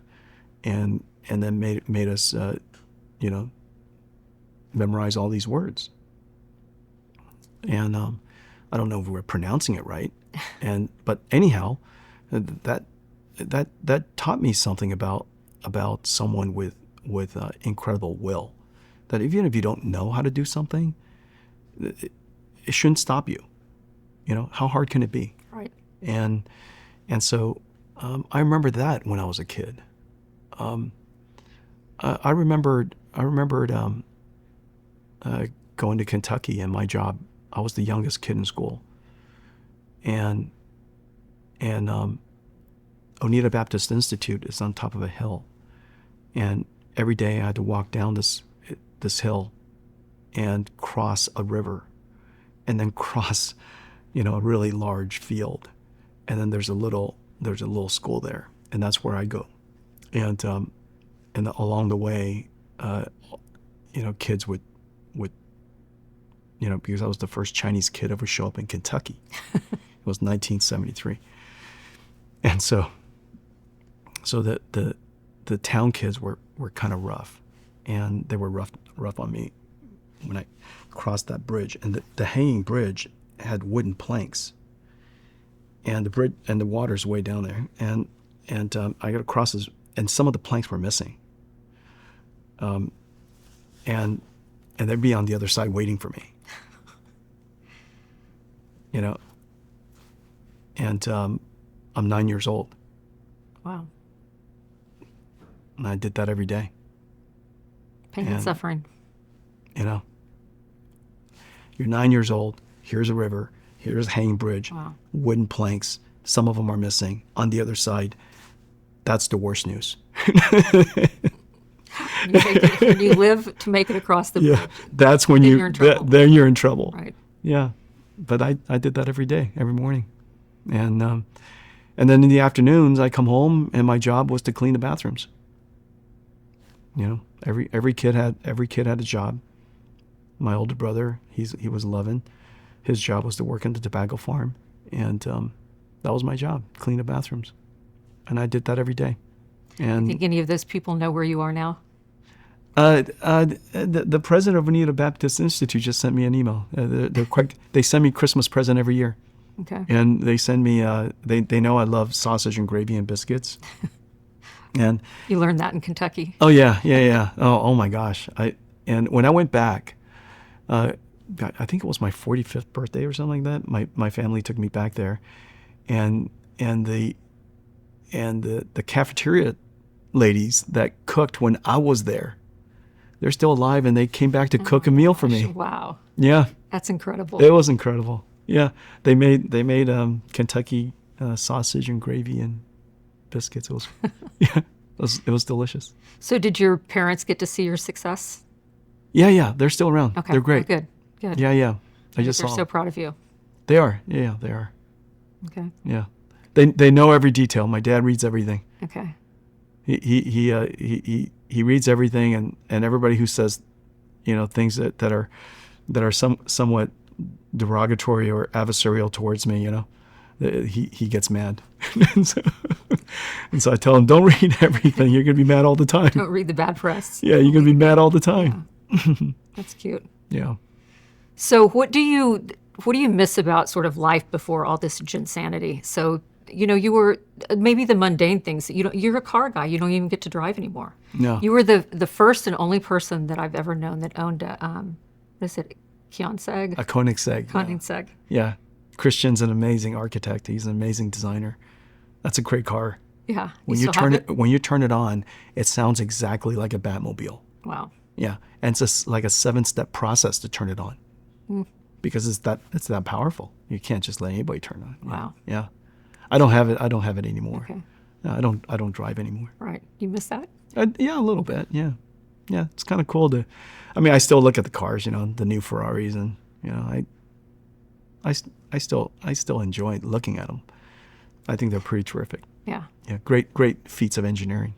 and then made us memorize all these words. And I don't know if we're pronouncing it right, but anyhow, that taught me something about someone with incredible will. That even if you don't know how to do something, it shouldn't stop you. How hard can it be? Right. And so I remember that when I was a kid. I remembered going to Kentucky, and my job, I was the youngest kid in school, and Oneida Baptist Institute is on top of a hill, and every day I had to walk down this hill and cross a river, and then cross a really large field, and then there's a little school there, and that's where I go. And along the way, kids would because I was the first Chinese kid ever show up in Kentucky. It was 1973. And so the town kids were kind of rough, and they were rough on me when I crossed that bridge. And the hanging bridge had wooden planks, and the bridge and the water's way down there, and I got to cross this, and some of the planks were missing. And they'd be on the other side waiting for me. And I'm 9 years old. Wow. And I did that every day. Pain and suffering. You're 9 years old. Here's a river. Here's a hanging bridge. Wow. Wooden planks. Some of them are missing. On the other side, that's the worst news. You live to make it across the bridge. Yeah, that's when you're in trouble. Then you're in trouble. Right. Yeah, but I did that every day, every morning, and then in the afternoons I come home and my job was to clean the bathrooms. Every kid had a job. My older brother, he was 11. His job was to work on the tobacco farm, and that was my job, clean the bathrooms, and I did that every day. And think any of those people know where you are now? The president of Oneida Baptist Institute just sent me an email. They send me Christmas present every year. Okay. And they send me, they know I love sausage and gravy and biscuits. And you learned that in Kentucky. Oh yeah. Oh my gosh. And when I went back, I think it was my 45th birthday or something like that. My family took me back there, and the cafeteria ladies that cooked when I was there, they're still alive, and they came back to cook a meal for me. Wow. Yeah. That's incredible. It was incredible. Yeah. They made Kentucky sausage and gravy and biscuits. It was delicious. So did your parents get to see your success? Yeah. They're still around. Okay. They're great. Oh, good. Yeah. I just saw They're so proud of you. They are. Yeah, they are. Okay. Yeah. They know every detail. My dad reads everything. Okay. He reads everything, and everybody who says, things that are somewhat derogatory or adversarial towards me, he gets mad. and so I tell him, don't read everything. You're gonna be mad all the time. Don't read the bad press. Yeah, you're gonna be mad all the time. Yeah. That's cute. Yeah. So what do you miss about sort of life before all this insanity? So you were maybe the mundane things. You're a car guy. You don't even get to drive anymore. No. You were the first and only person that I've ever known that owned a what is it, Koenigsegg? A Koenigsegg. Koenigsegg. Yeah. Christian's an amazing architect. He's an amazing designer. That's a great car. Yeah. When you turn it on, it sounds exactly like a Batmobile. Wow. Yeah. And it's like a 7-step process to turn it on. because it's that powerful. You can't just let anybody turn on. Wow. Yeah. I don't have it anymore. Okay. No, I don't drive anymore. Right. You miss that? Yeah, a little bit. Yeah. Yeah. It's kind of cool I still look at the cars, the new Ferraris, and, I still enjoy looking at them. I think they're pretty terrific. Yeah. Yeah. Great feats of engineering.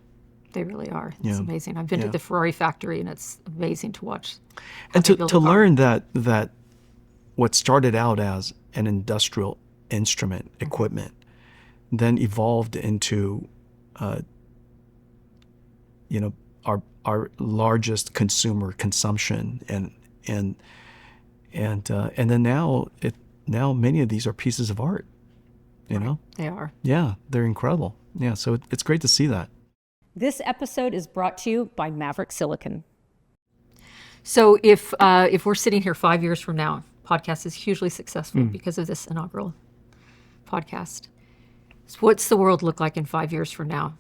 They really are. It's amazing. I've been to the Ferrari factory, and it's amazing to watch. And to learn that what started out as an industrial instrument, equipment, then evolved into, our largest consumer consumption, and then now many of these are pieces of art. They are. Yeah, they're incredible. Yeah, so it's great to see that. This episode is brought to you by Maverick Silicon. So if we're sitting here 5 years from now, podcast is hugely successful because of this inaugural podcast. So what's the world look like in 5 years from now?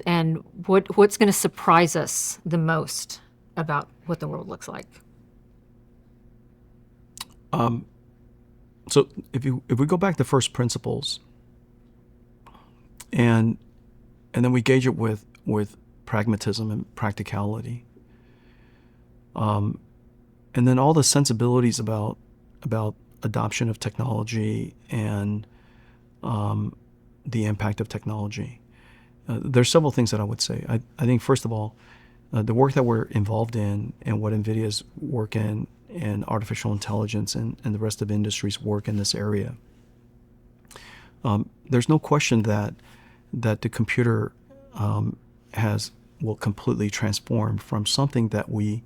And what's going to surprise us the most about what the world looks like? So if we go back to first principles, and then we gauge it with pragmatism and practicality, and then all the sensibilities about adoption of technology and the impact of technology. There's several things that I would say. I think, first of all, the work that we're involved in and what NVIDIA's work in and artificial intelligence and the rest of industry's work in this area, there's no question that the computer will completely transform from something that we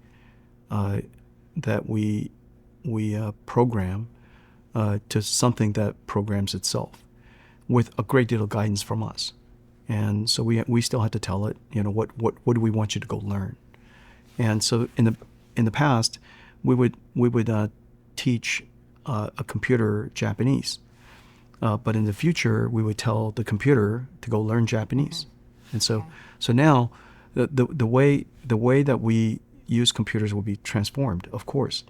program to something that programs itself with a great deal of guidance from us. And so we still have to tell it, what do we want you to go learn? And so in the past, we would teach a computer Japanese, but in the future we would tell the computer to go learn Japanese. And so now the way that we use computers will be transformed. Of course,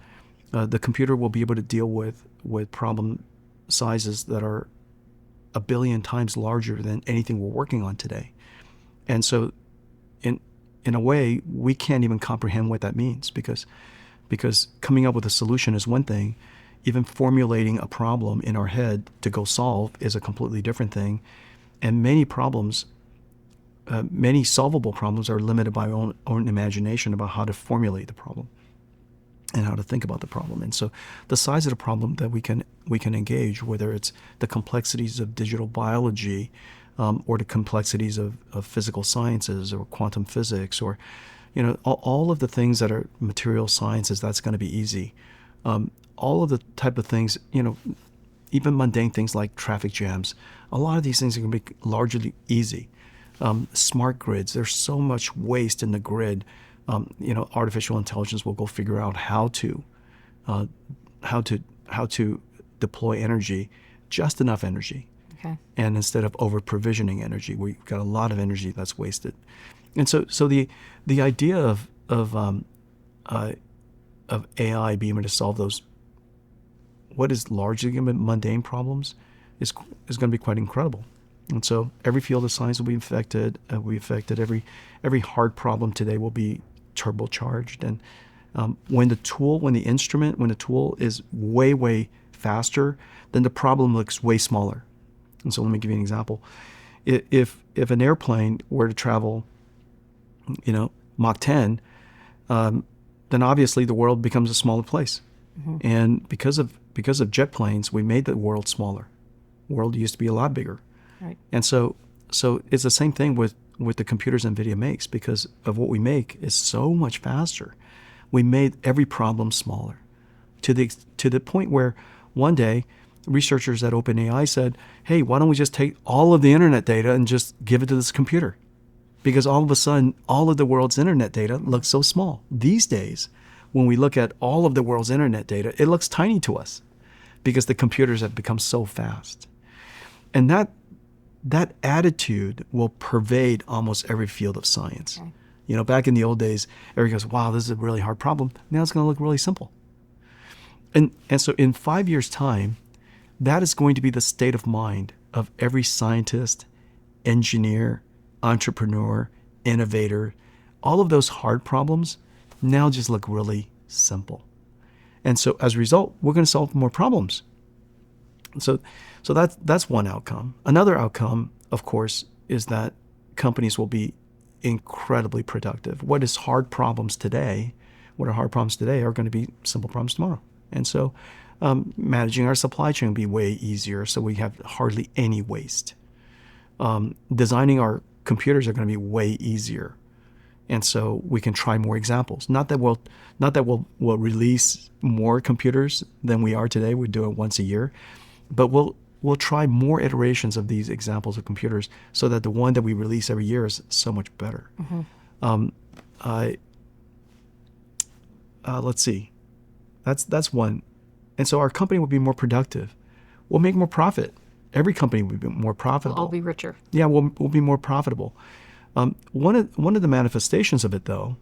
the computer will be able to deal with problem sizes that are 1 billion times larger than anything we're working on today. And so in a way, we can't even comprehend what that means, because coming up with a solution is one thing. Even formulating a problem in our head to go solve is a completely different thing. And many problems, many solvable problems, are limited by our own imagination about how to formulate the problem and how to think about the problem. And so the size of the problem that we can engage, whether it's the complexities of digital biology, or the complexities of physical sciences or quantum physics, or all of the things that are material sciences, that's going to be easy. All of the type of things, even mundane things like traffic jams, a lot of these things are going to be largely easy. Smart grids, there's so much waste in the grid. Artificial intelligence will go figure out how to deploy energy, just enough energy. Okay. And instead of over provisioning energy, we've got a lot of energy that's wasted. And so the idea of AI being able to solve those, what is largely going to be mundane problems, is going to be quite incredible. And so every field of science will be affected. Every hard problem today will be turbocharged. And when the tool is way faster, then the problem looks way smaller. And so let me give you an example. If an airplane were to travel, Mach 10, then obviously the world becomes a smaller place. Mm-hmm. And because of jet planes, we made the world smaller. The world used to be a lot bigger. Right. And so it's the same thing with the computers NVIDIA makes. Because of what we make is so much faster, we made every problem smaller, to the point where one day researchers at OpenAI said, hey, why don't we just take all of the internet data and just give it to this computer? Because all of a sudden, all of the world's internet data looks so small. These days, when we look at all of the world's internet data, it looks tiny to us because the computers have become so fast. And that attitude will pervade almost every field of science. Okay. Back in the old days, everybody goes, wow, this is a really hard problem. Now it's going to look really simple. And so in 5 years' time, that is going to be the state of mind of every scientist, engineer, entrepreneur, innovator. All of those hard problems now just look really simple. And so as a result, we're going to solve more problems. So that's one outcome. Another outcome, of course, is that companies will be incredibly productive. What are hard problems today are going to be simple problems tomorrow. And so managing our supply chain will be way easier, so we have hardly any waste. Designing our computers are going to be way easier, and so we can try more examples. Not that we'll release more computers than we are today. We do it once a year, but we'll try more iterations of these examples of computers, so that the one that we release every year is so much better. Let's see. That's one. And so our company will be more productive. We'll make more profit. Every company will be more profitable. We'll all be richer. Yeah, we'll be more profitable. One of the manifestations of it, though,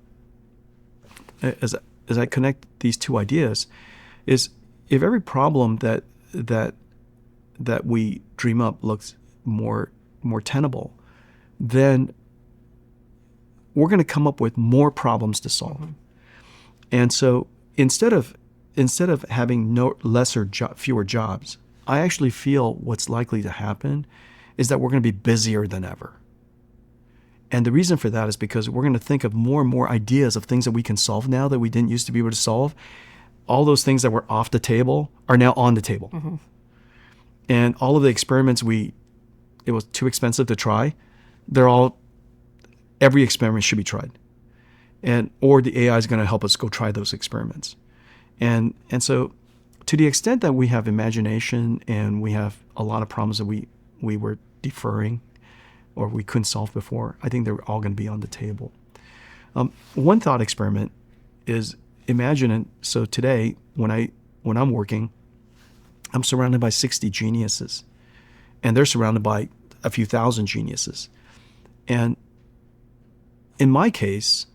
as I connect these two ideas, is if every problem that we dream up looks more tenable, then we're going to come up with more problems to solve. Mm-hmm. And so instead of having fewer jobs, I actually feel what's likely to happen is that we're going to be busier than ever. And the reason for that is because we're going to think of more and more ideas of things that we can solve now that we didn't used to be able to solve. All those things that were off the table are now on the table. Mm-hmm. And all of the experiments it was too expensive to try, every experiment should be tried. Or the AI is going to help us go try those experiments. And so to the extent that we have imagination and we have a lot of problems that we were deferring or we couldn't solve before, I think they're all going to be on the table. One thought experiment is imagine, so today when I'm working, I'm surrounded by 60 geniuses, and they're surrounded by a few thousand geniuses. And in my case,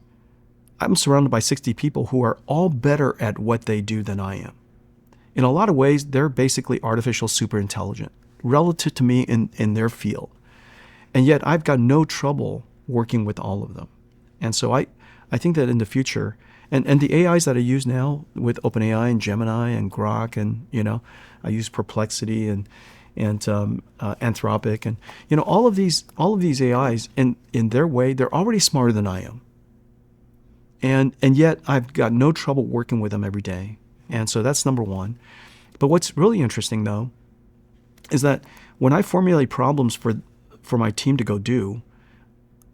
I'm surrounded by 60 people who are all better at what they do than I am. In a lot of ways, they're basically artificial super intelligent relative to me in their field. And yet I've got no trouble working with all of them. And so I think that in the future, and the AIs that I use now with OpenAI and Gemini and Grok, and I use Perplexity and Anthropic, and all of these AIs in their way, they're already smarter than I am. And yet I've got no trouble working with them every day. And so that's number one. But what's really interesting, though, is that when I formulate problems for my team to go do,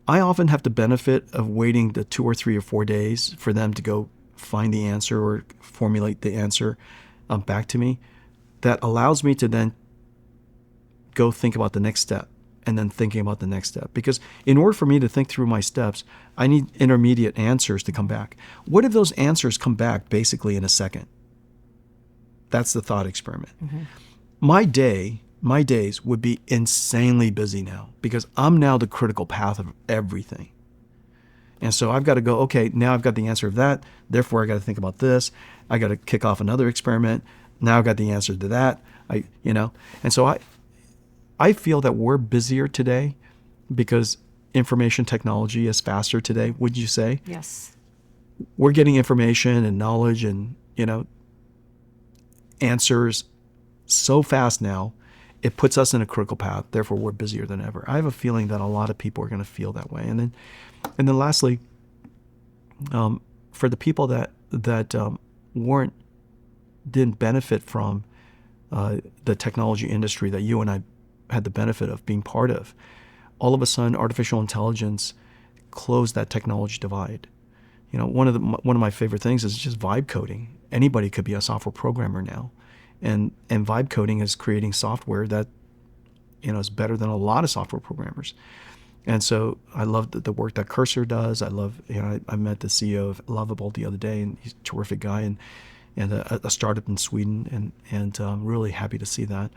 I often have the benefit of waiting the 2 or 3 or 4 days for them to go find the answer or formulate the answer back to me. That allows me to then go think about the next step, and then thinking about the next step. Because in order for me to think through my steps, I need intermediate answers to come back. What if those answers come back basically in a second? That's the thought experiment. Mm-hmm. My days would be insanely busy now, because I'm now the critical path of everything. And so I've got to go, okay, now I've got the answer of that. Therefore, I got to think about this. I got to kick off another experiment. Now I've got the answer to that. And so I feel that we're busier today because information technology is faster today, would you say? Yes. We're getting information and knowledge and, answers so fast now, it puts us in a critical path. Therefore, we're busier than ever. I have a feeling that a lot of people are going to feel that way. And then lastly, for the people that didn't benefit from the technology industry that you and I had the benefit of being part of, all of a sudden artificial intelligence closed that technology divide. One of my favorite things is just vibe coding. Anybody could be a software programmer now, and vibe coding is creating software that is better than a lot of software programmers. And so I love the work that Cursor does. I love I met the CEO of Lovable the other day, and he's a terrific guy, and a startup in Sweden, and I'm really happy to see that.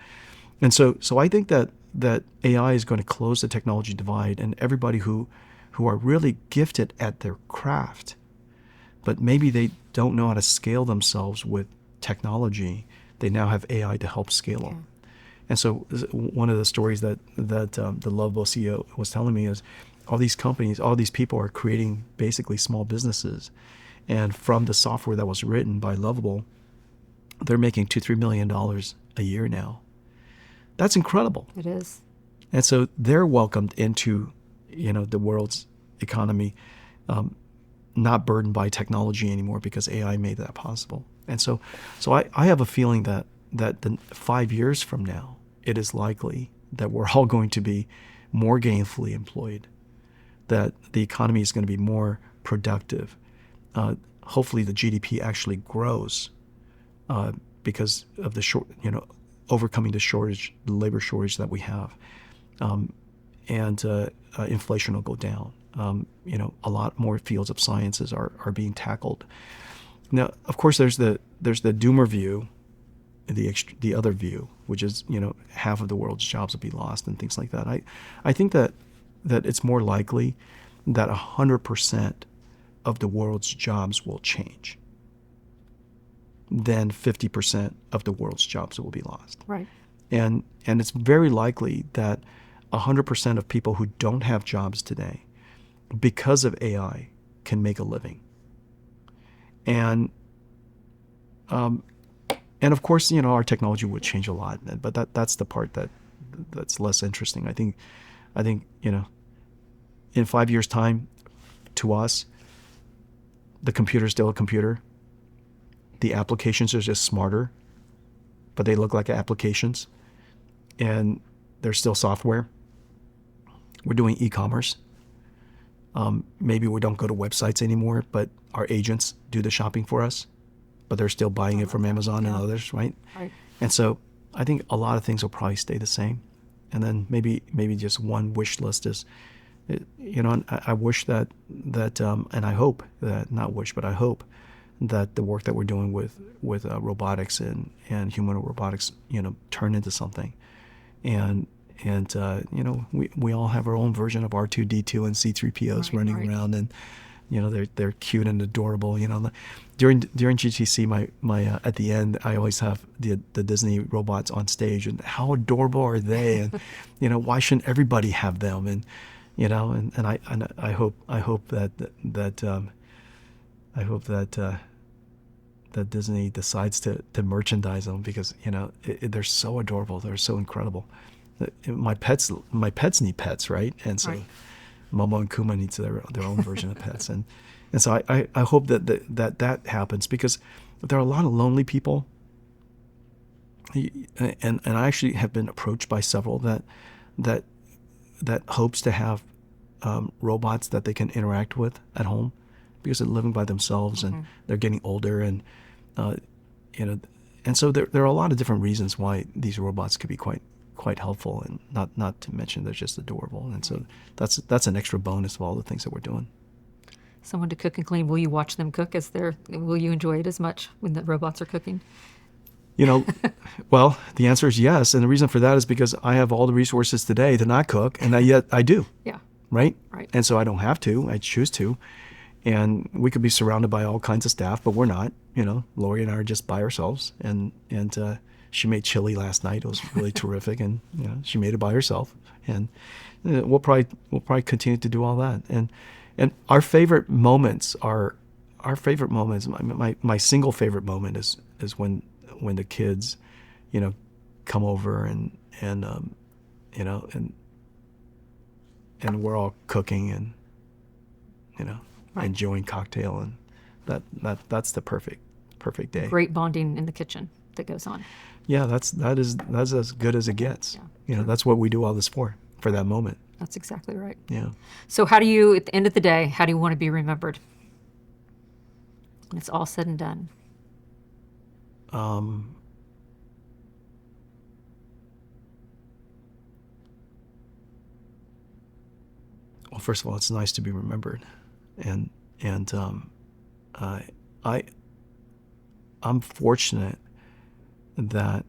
And so I think that AI is going to close the technology divide, and everybody who are really gifted at their craft, but maybe they don't know how to scale themselves with technology, they now have AI to help scale them. And so one of the stories that the Lovable CEO was telling me is all these companies, all these people are creating basically small businesses. And from the software that was written by Lovable, they're making $2-3 million a year now. That's incredible. It is. And so they're welcomed into, the world's economy, not burdened by technology anymore because AI made that possible. And so I have a feeling that 5 years from now, it is likely that we're all going to be more gainfully employed, that the economy is going to be more productive. Hopefully the GDP actually grows because of the overcoming the labor shortage that we have. And inflation will go down. A lot more fields of sciences are being tackled. Now, of course, there's the doomer view, the other view, which is half of the world's jobs will be lost and things like that. I think that it's more likely that 100% of the world's jobs will change than 50% of the world's jobs will be lost. Right. And it's very likely that 100% of people who don't have jobs today, because of AI, can make a living. And of course, our technology would change a lot, but that's the part that's less interesting. I think, in 5 years' time, to us, the computer is still a computer. The applications are just smarter, but they look like applications, and they're still software. We're doing e-commerce. Maybe we don't go to websites anymore, but our agents do the shopping for us, but they're still buying it from Amazon and others, right? Right. And so I think a lot of things will probably stay the same. And then maybe just one wish list is, I wish that and I hope that, not wish, but I hope that the work that we're doing with robotics and humanoid robotics, turn into something. And we all have our own version of R2-D2 and C-3POs running around, and they're cute and adorable. During GTC, my at the end, I always have the Disney robots on stage, and how adorable are they? And why shouldn't everybody have them? And I hope that Disney decides to merchandise them, because they're so adorable, they're so incredible. My pets need pets, right? And so Momo and Kuma needs their own version of pets, and so I hope that happens, because there are a lot of lonely people, and I actually have been approached by several that hopes to have robots that they can interact with at home, because they're living by themselves and they're getting older, and and so there are a lot of different reasons why these robots could be quite helpful, and not to mention they're just adorable. And so that's an extra bonus of all the things that we're doing. Someone to cook and clean. Will you watch them cook will you enjoy it as much when the robots are cooking? Well, the answer is yes. And the reason for that is because I have all the resources today to not cook, and yet I do. Yeah. Right? Right. And so I don't have to, I choose to. And we could be surrounded by all kinds of staff, but we're not. Lori and I are just by ourselves, and she made chili last night. It was really terrific, and she made it by herself. And we'll probably continue to do all that. And our favorite moments are my single favorite moment is when the kids, come over and we're all cooking and enjoying cocktail, and that's the perfect day. Great bonding in the kitchen that goes on. Yeah, that's as good as it gets. Yeah. That's what we do all this for that moment. That's exactly right. Yeah. So how do you, at the end of the day, how do you want to be remembered when it's all said and done? Well, first of all, it's nice to be remembered, and I'm fortunate that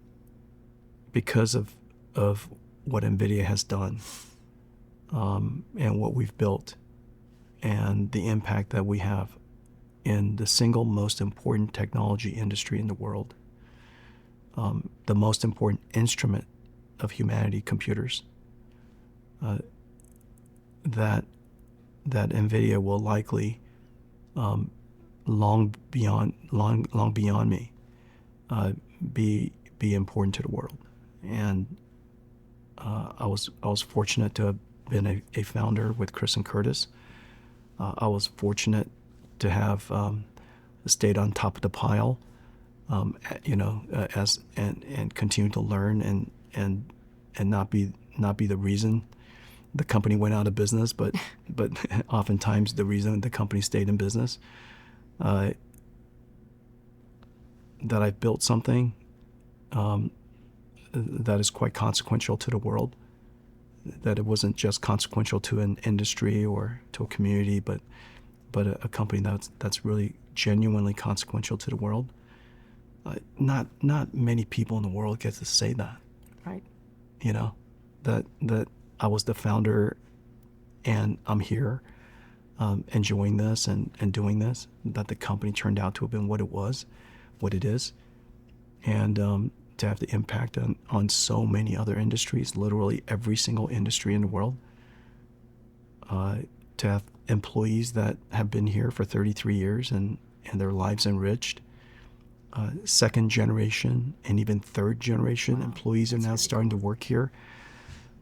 because of what NVIDIA has done, and what we've built, and the impact that we have in the single most important technology industry in the world, the most important instrument of humanity, computers, that NVIDIA will likely long beyond me be important to the world. And I was fortunate to have been a founder with Chris and Curtis. I was fortunate to have stayed on top of the pile, and continue to learn and not be the reason the company went out of business, but oftentimes the reason the company stayed in business. That I built something that is quite consequential to the world. That it wasn't just consequential to an industry or to a community, but a company that's really genuinely consequential to the world. Not many people in the world get to say that. Right. That I was the founder, and I'm here, enjoying this and doing this. That the company turned out to have been what it is, and to have the impact on so many other industries, literally every single industry in the world. To have employees that have been here for 33 years and their lives enriched. Second generation and even third generation employees are now starting to work here.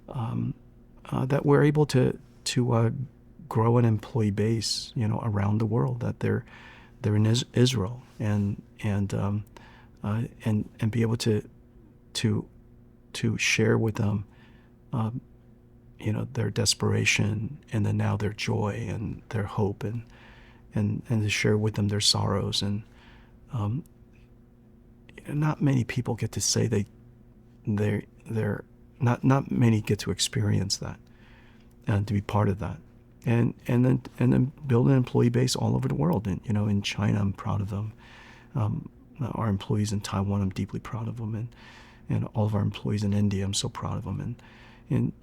That we're able to grow an employee base, around the world. That they're in Israel and be able to share with them, their desperation and then now their joy and their hope and to share with them their sorrows. And not many people get to say they're not many get to experience that and to be part of that. And then build an employee base all over the world. And in China, I'm proud of them. Our employees in Taiwan, I'm deeply proud of them, and all of our employees in India, I'm so proud of them, and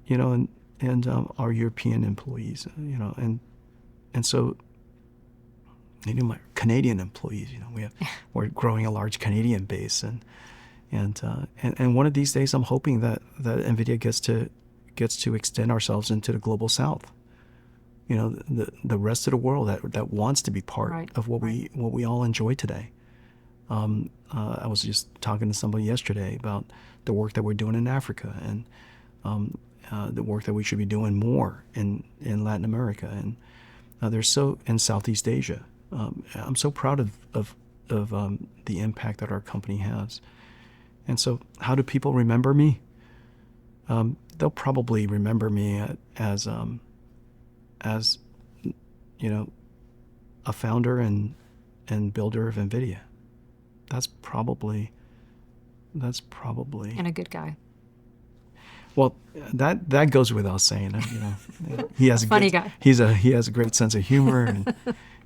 our European employees, and so my Canadian employees, we're growing a large Canadian base, and one of these days, I'm hoping that NVIDIA gets to extend ourselves into the global South. The rest of the world that wants to be part of what we all enjoy today. I was just talking to somebody yesterday about the work that we're doing in Africa and the work that we should be doing more in Latin America and in Southeast Asia. I'm so proud of the impact that our company has. And so, how do people remember me? They'll probably remember me as a founder and builder of NVIDIA. That's probably and a good guy. Well, that goes without saying. He has a funny guy. He has a great sense of humor,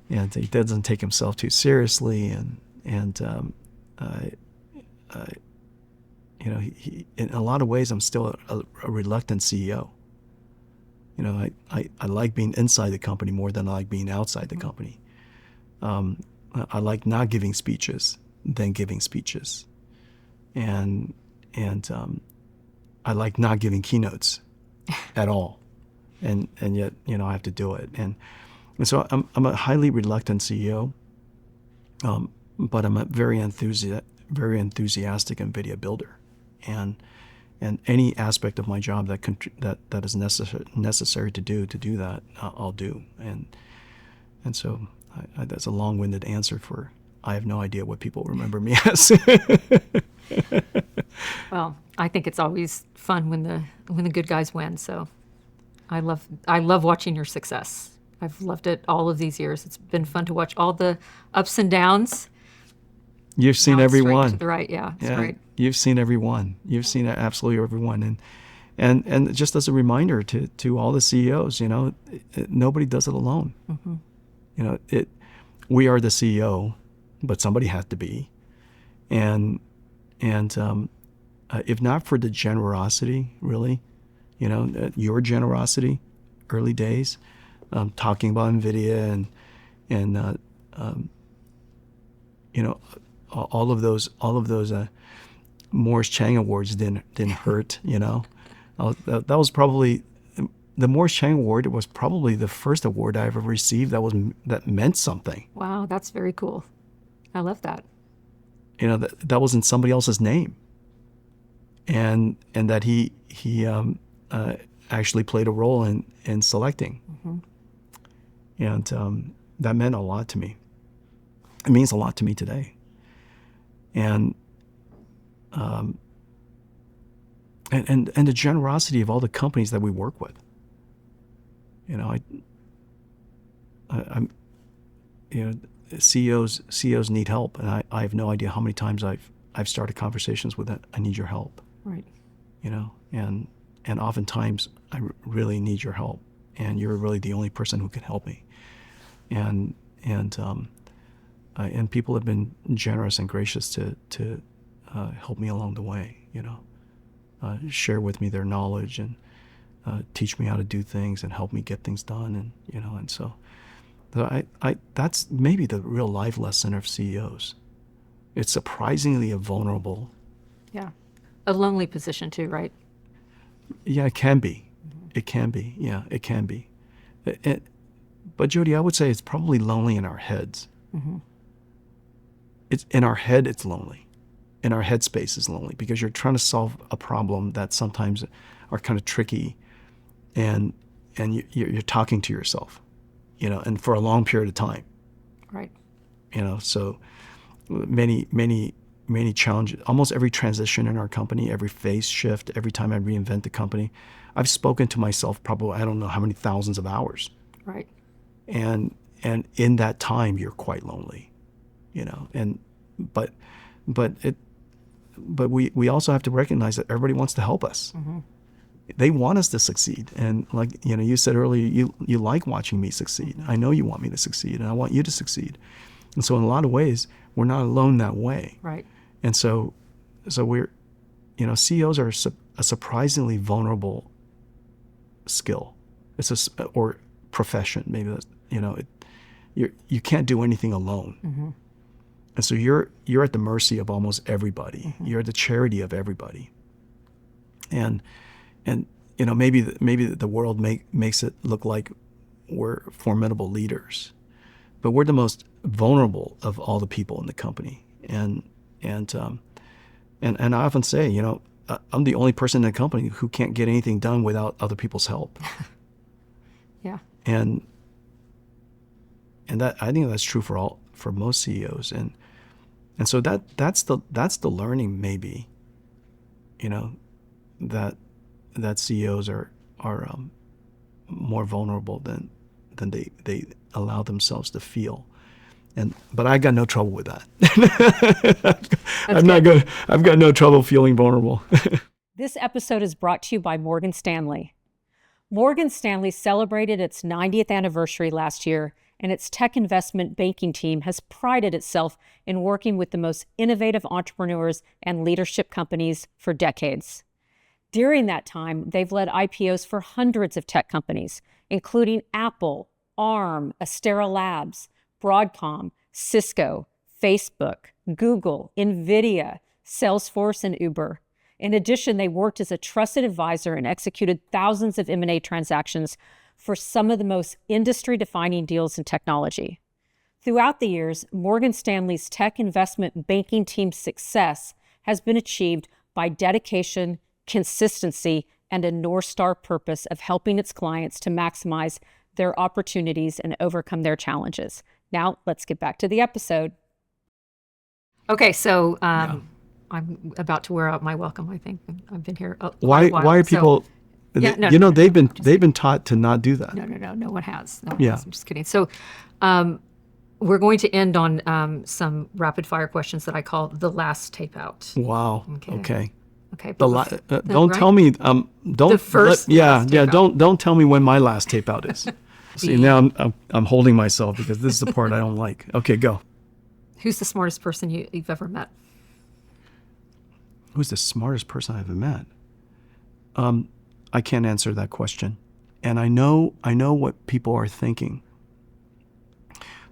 and he doesn't take himself too seriously, and he in a lot of ways, I'm still a reluctant CEO. I like being inside the company more than I like being outside the company. I like not giving speeches than giving speeches, and I like not giving keynotes at all, and yet I have to do it, and so I'm a highly reluctant CEO, but I'm a very enthusiastic NVIDIA builder, and any aspect of my job that is necessary to do that, I'll do, and so that's a long-winded answer for I have no idea what people remember me as. Well, I think it's always fun when the good guys win. So I love watching your success. I've loved it all of these years. It's been fun to watch all the ups and downs. You've seen every one. To the right, yeah, it's great. You've seen every one. You've seen absolutely every one. And just as a reminder to all the CEOs, nobody does it alone. Mm-hmm. We are the CEO, but somebody has to be. And if not for the generosity, really, your generosity, early days, talking about NVIDIA and all of those Morris Chang Awards didn't hurt, you know. That was probably the Morris Chang Award. It was probably the first award I ever received that meant something. Wow, that's very cool. I love that. You know, that was in somebody else's name, and that he actually played a role in selecting, and that meant a lot to me. It means a lot to me today, and the generosity of all the companies that we work with. You know, I'm, you know, CEOs need help, and I have no idea how many times I've started conversations with I need your help. Right. You know, and oftentimes I really need your help, and you're really the only person who can help me. And people have been generous and gracious to help me along the way. You know, share with me their knowledge and teach me how to do things and help me get things done. And you know, and so that's maybe the real life lesson of CEOs. It's surprisingly a vulnerable. Yeah. A lonely position too, right? Yeah, it can be. It can be. Yeah, it can be. But Jodi, I would say it's probably lonely in our heads. It's in our head. It's lonely. In our headspace is lonely because you're trying to solve a problem that sometimes are kind of tricky, and you're talking to yourself, you know, and for a long period of time. Right. You know, so many challenges. Almost every transition in our company, every phase shift, every time I reinvent the company, I've spoken to myself probably I don't know how many thousands of hours. Right. And in that time, you're quite lonely, you know. And but we also have to recognize that everybody wants to help us. They want us to succeed, and like you know, you said earlier, you like watching me succeed. I know you want me to succeed, and I want you to succeed. And so, in a lot of ways, we're not alone that way. Right. And so we're, you know, CEOs are a surprisingly vulnerable skill. It's or profession, maybe that's, you know, you can't do anything alone. And so you're at the mercy of almost everybody. You're at the charity of everybody. And you know, maybe the world makes it look like we're formidable leaders, but we're the most vulnerable of all the people in the company. And I often say, you know, I'm the only person in the company who can't get anything done without other people's help. Yeah. And that I think that's true for most CEOs. And so that's the learning, maybe, you know, that CEOs are more vulnerable than they allow themselves to feel. But I got no trouble with that. I've got no trouble feeling vulnerable. This episode is brought to you by Morgan Stanley. Morgan Stanley celebrated its 90th anniversary last year, and its tech investment banking team has prided itself in working with the most innovative entrepreneurs and leadership companies for decades. During that time, they've led IPOs for hundreds of tech companies, including Apple, Arm, Astera Labs, Broadcom, Cisco, Facebook, Google, NVIDIA, Salesforce, and Uber. In addition, they worked as a trusted advisor and executed thousands of M&A transactions for some of the most industry-defining deals in technology. Throughout the years, Morgan Stanley's tech investment banking team's success has been achieved by dedication, consistency, and a North Star purpose of helping its clients to maximize their opportunities and overcome their challenges. Now, let's get back to the episode. Okay, so I'm about to wear out my welcome, I think. I've been here Why are people... they've been taught to not do that. No one has. I'm just kidding. So we're going to end on some rapid fire questions that I call the last tape out. Wow. Okay. Don't tell me. Don't. The first. Don't tell me when my last tape out is. See, now I'm holding myself because this is the part I don't like. Okay, go. Who's the smartest person you've ever met? Who's the smartest person I've ever met? I can't answer that question, and I know what people are thinking.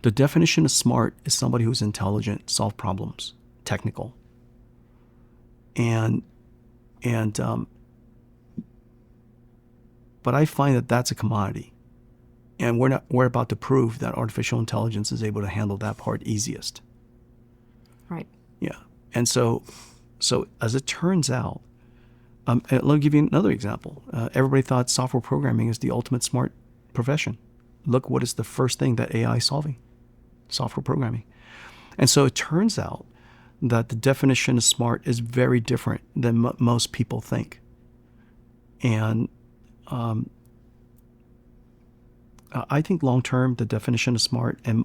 The definition of smart is somebody who's intelligent, solve problems, technical. But I find that that's a commodity. And we're about to prove that artificial intelligence is able to handle that part easiest. Right. Yeah. And so as it turns out, let me give you another example. Everybody thought software programming is the ultimate smart profession. Look, what is the first thing that AI is solving? Software programming. And so it turns out that the definition of smart is very different than most people think. And I think long-term, the definition of smart, and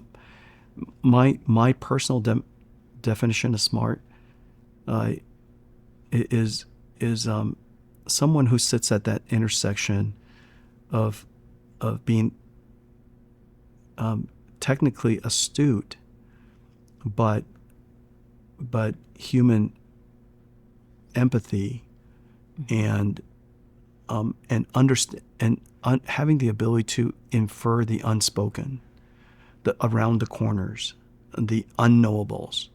my personal definition of smart is someone who sits at that intersection of being technically astute, but human empathy and understand and having the ability to infer the unspoken, around the corners, the unknowables.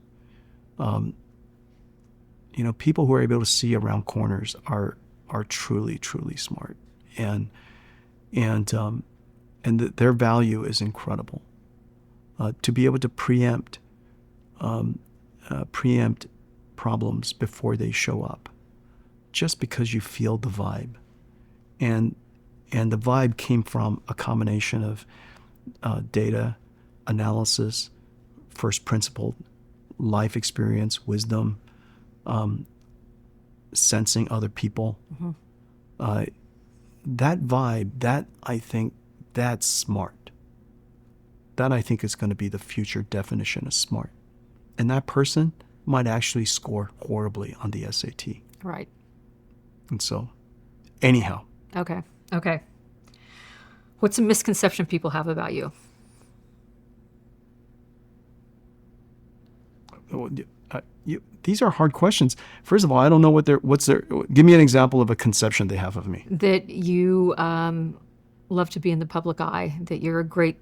People who are able to see around corners are truly, truly smart, and their value is incredible. To be able to preempt problems before they show up, just because you feel the vibe, and the vibe came from a combination of data analysis, first principle, life experience, wisdom, sensing other people. Mm-hmm. That vibe, that I think, that's smart. That I think is going to be the future definition of smart. And that person might actually score horribly on the SAT. Right. And so, anyhow. Okay. What's a misconception people have about you? These are hard questions. First of all, I don't know what's their. Give me an example of a conception they have of me. That you love to be in the public eye. That you're a great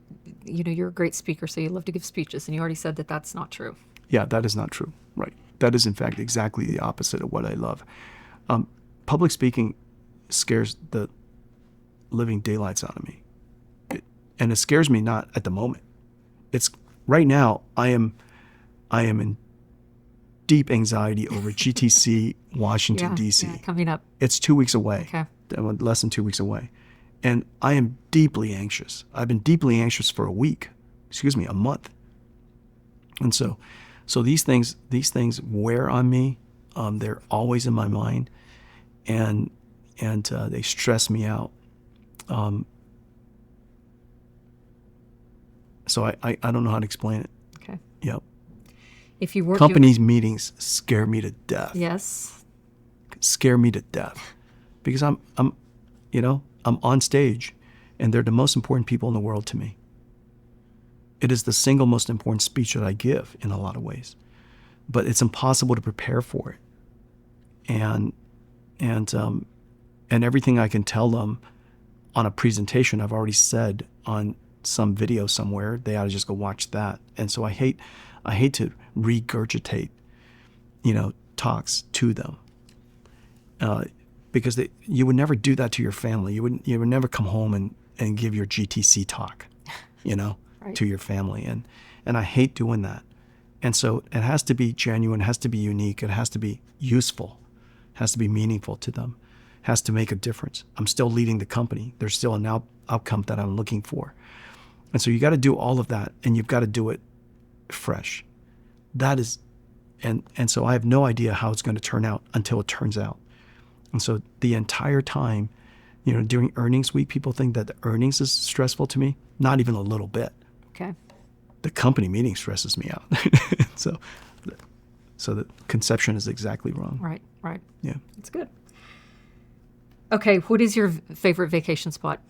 speaker, so you love to give speeches. And you already said that that's not true. Yeah, that is not true. Right. That is in fact exactly the opposite of what I love. Public speaking scares the living daylights out of me, and it scares me not at the moment. It's right now. I am in deep anxiety over GTC Washington, D.C. Yeah, coming up. It's 2 weeks away. Okay. Less than 2 weeks away. And I am deeply anxious. I've been deeply anxious for a month. And so these things wear on me. They're always in my mind, and they stress me out. So I don't know how to explain it. Okay. Yep. If you weren't companies meetings scare me to death. Yes. Scare me to death, because I'm on stage, and they're the most important people in the world to me. It is the single most important speech that I give in a lot of ways, but it's impossible to prepare for it. And everything I can tell them on a presentation, I've already said on some video somewhere. They ought to just go watch that. And so I hate to regurgitate, talks to them, because you would never do that to your family. You would never come home and give your GTC talk, right. to your family. And I hate doing that. And so it has to be genuine, it has to be unique, it has to be useful, it has to be meaningful to them, it has to make a difference. I'm still leading the company. There's still an outcome that I'm looking for. And so you got to do all of that, and you've got to do it fresh. That is, and so I have no idea how it's going to turn out until it turns out. And so the entire time, during earnings week, people think that the earnings is stressful to me. Not even a little bit. Okay. The company meeting stresses me out. So the conception is exactly wrong. Right. Yeah. That's good. Okay, what is your favorite vacation spot?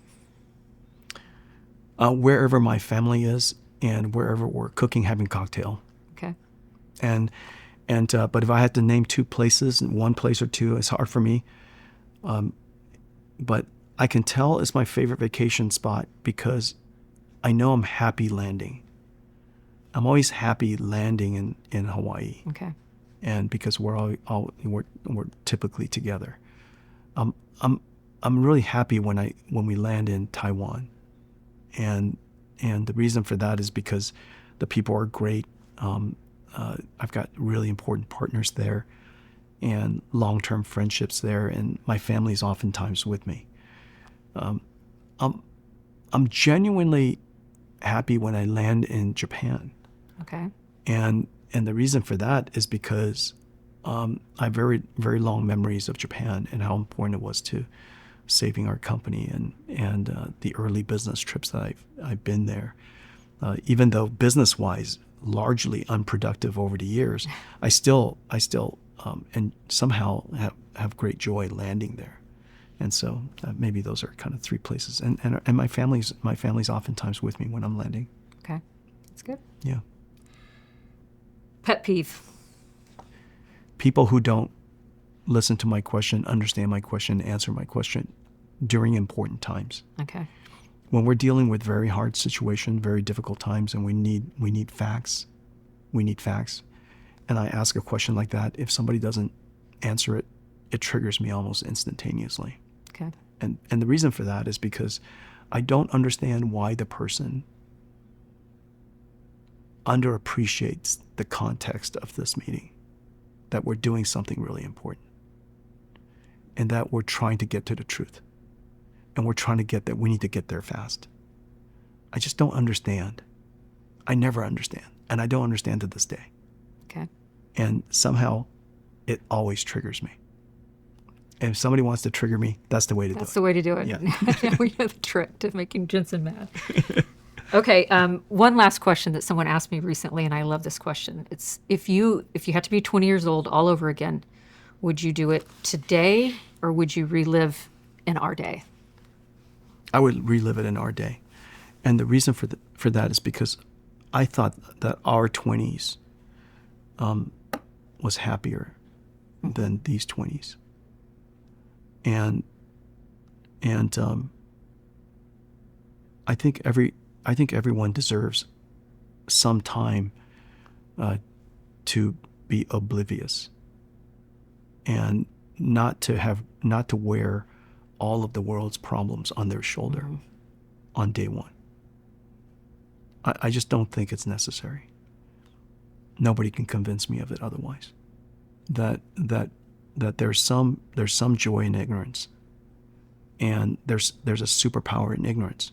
Wherever my family is, and wherever we're cooking, having cocktail. Okay. But if I had to name two places, one place or two, it's hard for me. But I can tell it's my favorite vacation spot because I know I'm happy landing. I'm always happy landing in Hawaii. Okay. and because we're typically together. I'm really happy when we land in Taiwan, and the reason for that is because the people are great. I've got really important partners there, and long-term friendships there, and my family's oftentimes with me. I'm genuinely happy when I land in Japan. Okay. And the reason for that is because I have very, very long memories of Japan and how important it was to saving our company and the early business trips that I've been there. Even though business-wise, largely unproductive over the years, I still and somehow have great joy landing there. And so maybe those are kind of three places. And my family's oftentimes with me when I'm landing. Okay, that's good. Yeah. Pet peeve. People who don't listen to my question, understand my question, answer my question during important times. Okay. When we're dealing with very hard situations, very difficult times, and we need facts, and I ask a question like that, if somebody doesn't answer it, it triggers me almost instantaneously. Okay. And the reason for that is because I don't understand why the person underappreciates the context of this meeting, that we're doing something really important, and that we're trying to get to the truth, and we're trying to get that we need to get there fast. I just don't understand. I never understand, and I don't understand to this day. Okay. And somehow it always triggers me. And if somebody wants to trigger me, that's the way to do it. That's the way to do it. Yeah. Yeah, we know the trick to making Jensen mad. Okay, one last question that someone asked me recently, and I love this question. It's if you had to be 20 years old all over again, would you do it today or would you relive in our day? I would relive it in our day. And the reason for that is because I thought that our 20s was happier than these 20s. And I think everyone deserves some time to be oblivious and not to wear all of the world's problems on their shoulder on day one. I just don't think it's necessary. Nobody can convince me of it otherwise. That there's some joy in ignorance, and there's a superpower in ignorance.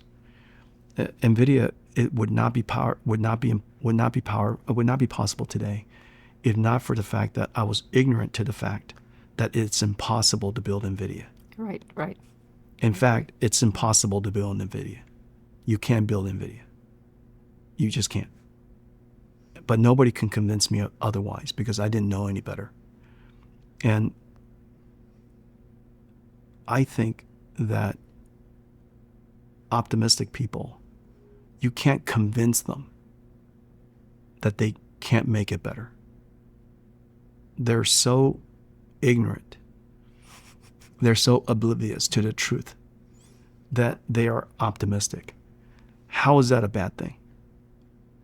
NVIDIA, it would not be possible today if not for the fact that I was ignorant to the fact that it's impossible to build NVIDIA. Right. In fact, it's impossible to build NVIDIA. You can't build NVIDIA. You just can't. But nobody can convince me otherwise because I didn't know any better. And I think that optimistic people, you can't convince them that they can't make it better. They're so ignorant. They're so oblivious to the truth that they are optimistic. How is that a bad thing?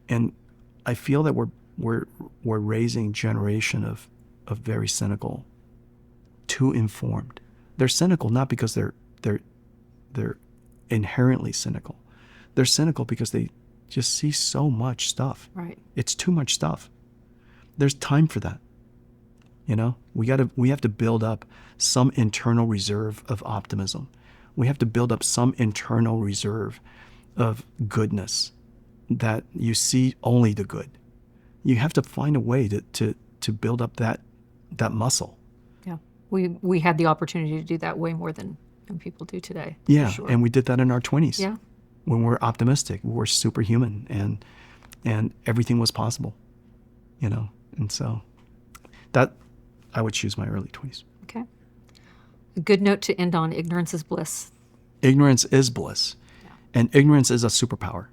And I feel that we're raising a generation of very cynical, too informed. They're cynical not because they're inherently cynical. They're cynical because they just see so much stuff. Right. It's too much stuff. There's time for that. You know, we have to build up some internal reserve of optimism. We have to build up some internal reserve of goodness, that you see only the good. You have to find a way to build up that muscle. Yeah. We had the opportunity to do that way more than people do today. Yeah, for sure. And we did that in our 20s. Yeah. When we're optimistic, we're superhuman, and everything was possible, you know. And so that I would choose my early 20s. Okay. A good note to end on: ignorance is bliss. Ignorance is bliss, yeah. And ignorance is a superpower.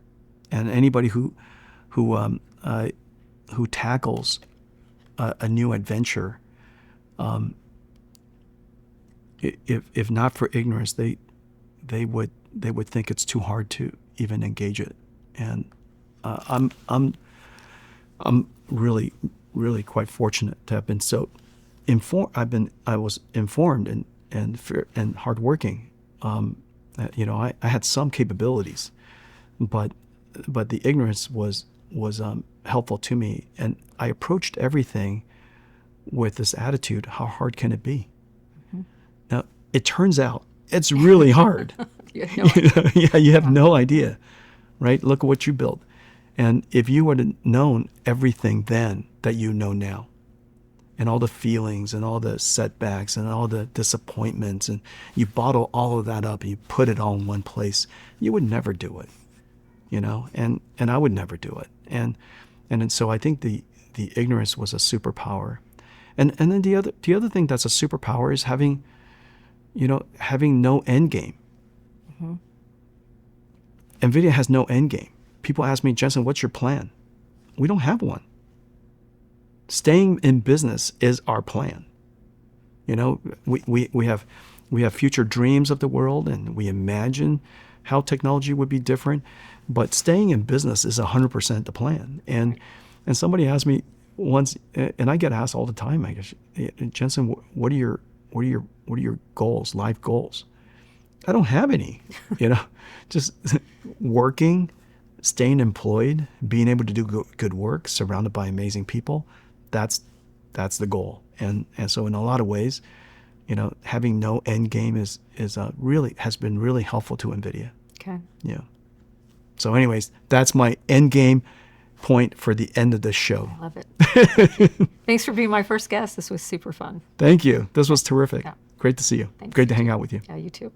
And anybody who tackles a new adventure, if not for ignorance, they would think it's too hard to even engage it. And I'm really really quite fortunate to have been so informed. I was informed and hardworking. I had some capabilities, but the ignorance was helpful to me, and I approached everything with this attitude: how hard can it be? Mm-hmm. Now it turns out it's really hard. You have you have no idea, right? Look at what you built. And if you would have known everything then that you know now, and all the feelings and all the setbacks and all the disappointments, and you bottle all of that up and you put it all in one place, you would never do it, and I would never do it. And so I think the ignorance was a superpower. And then the other thing that's a superpower is having no end game. Mm-hmm. NVIDIA has no end game. People ask me, Jensen, what's your plan? We don't have one. Staying in business is our plan. We have future dreams of the world, and we imagine how technology would be different, but staying in business is 100% the plan. And somebody asked me once, and I get asked all the time, I guess, Jensen, what are your goals, life goals? I don't have any, just working, staying employed, being able to do good work, surrounded by amazing people. That's the goal. And so in a lot of ways, having no end game is really has been really helpful to NVIDIA. Okay. Yeah. So anyways, that's my end game point for the end of this show. I love it. Thanks for being my first guest. This was super fun. Thank you. This was terrific. Yeah. Great to see you. Thanks. Great to hang out with you. Yeah, you too.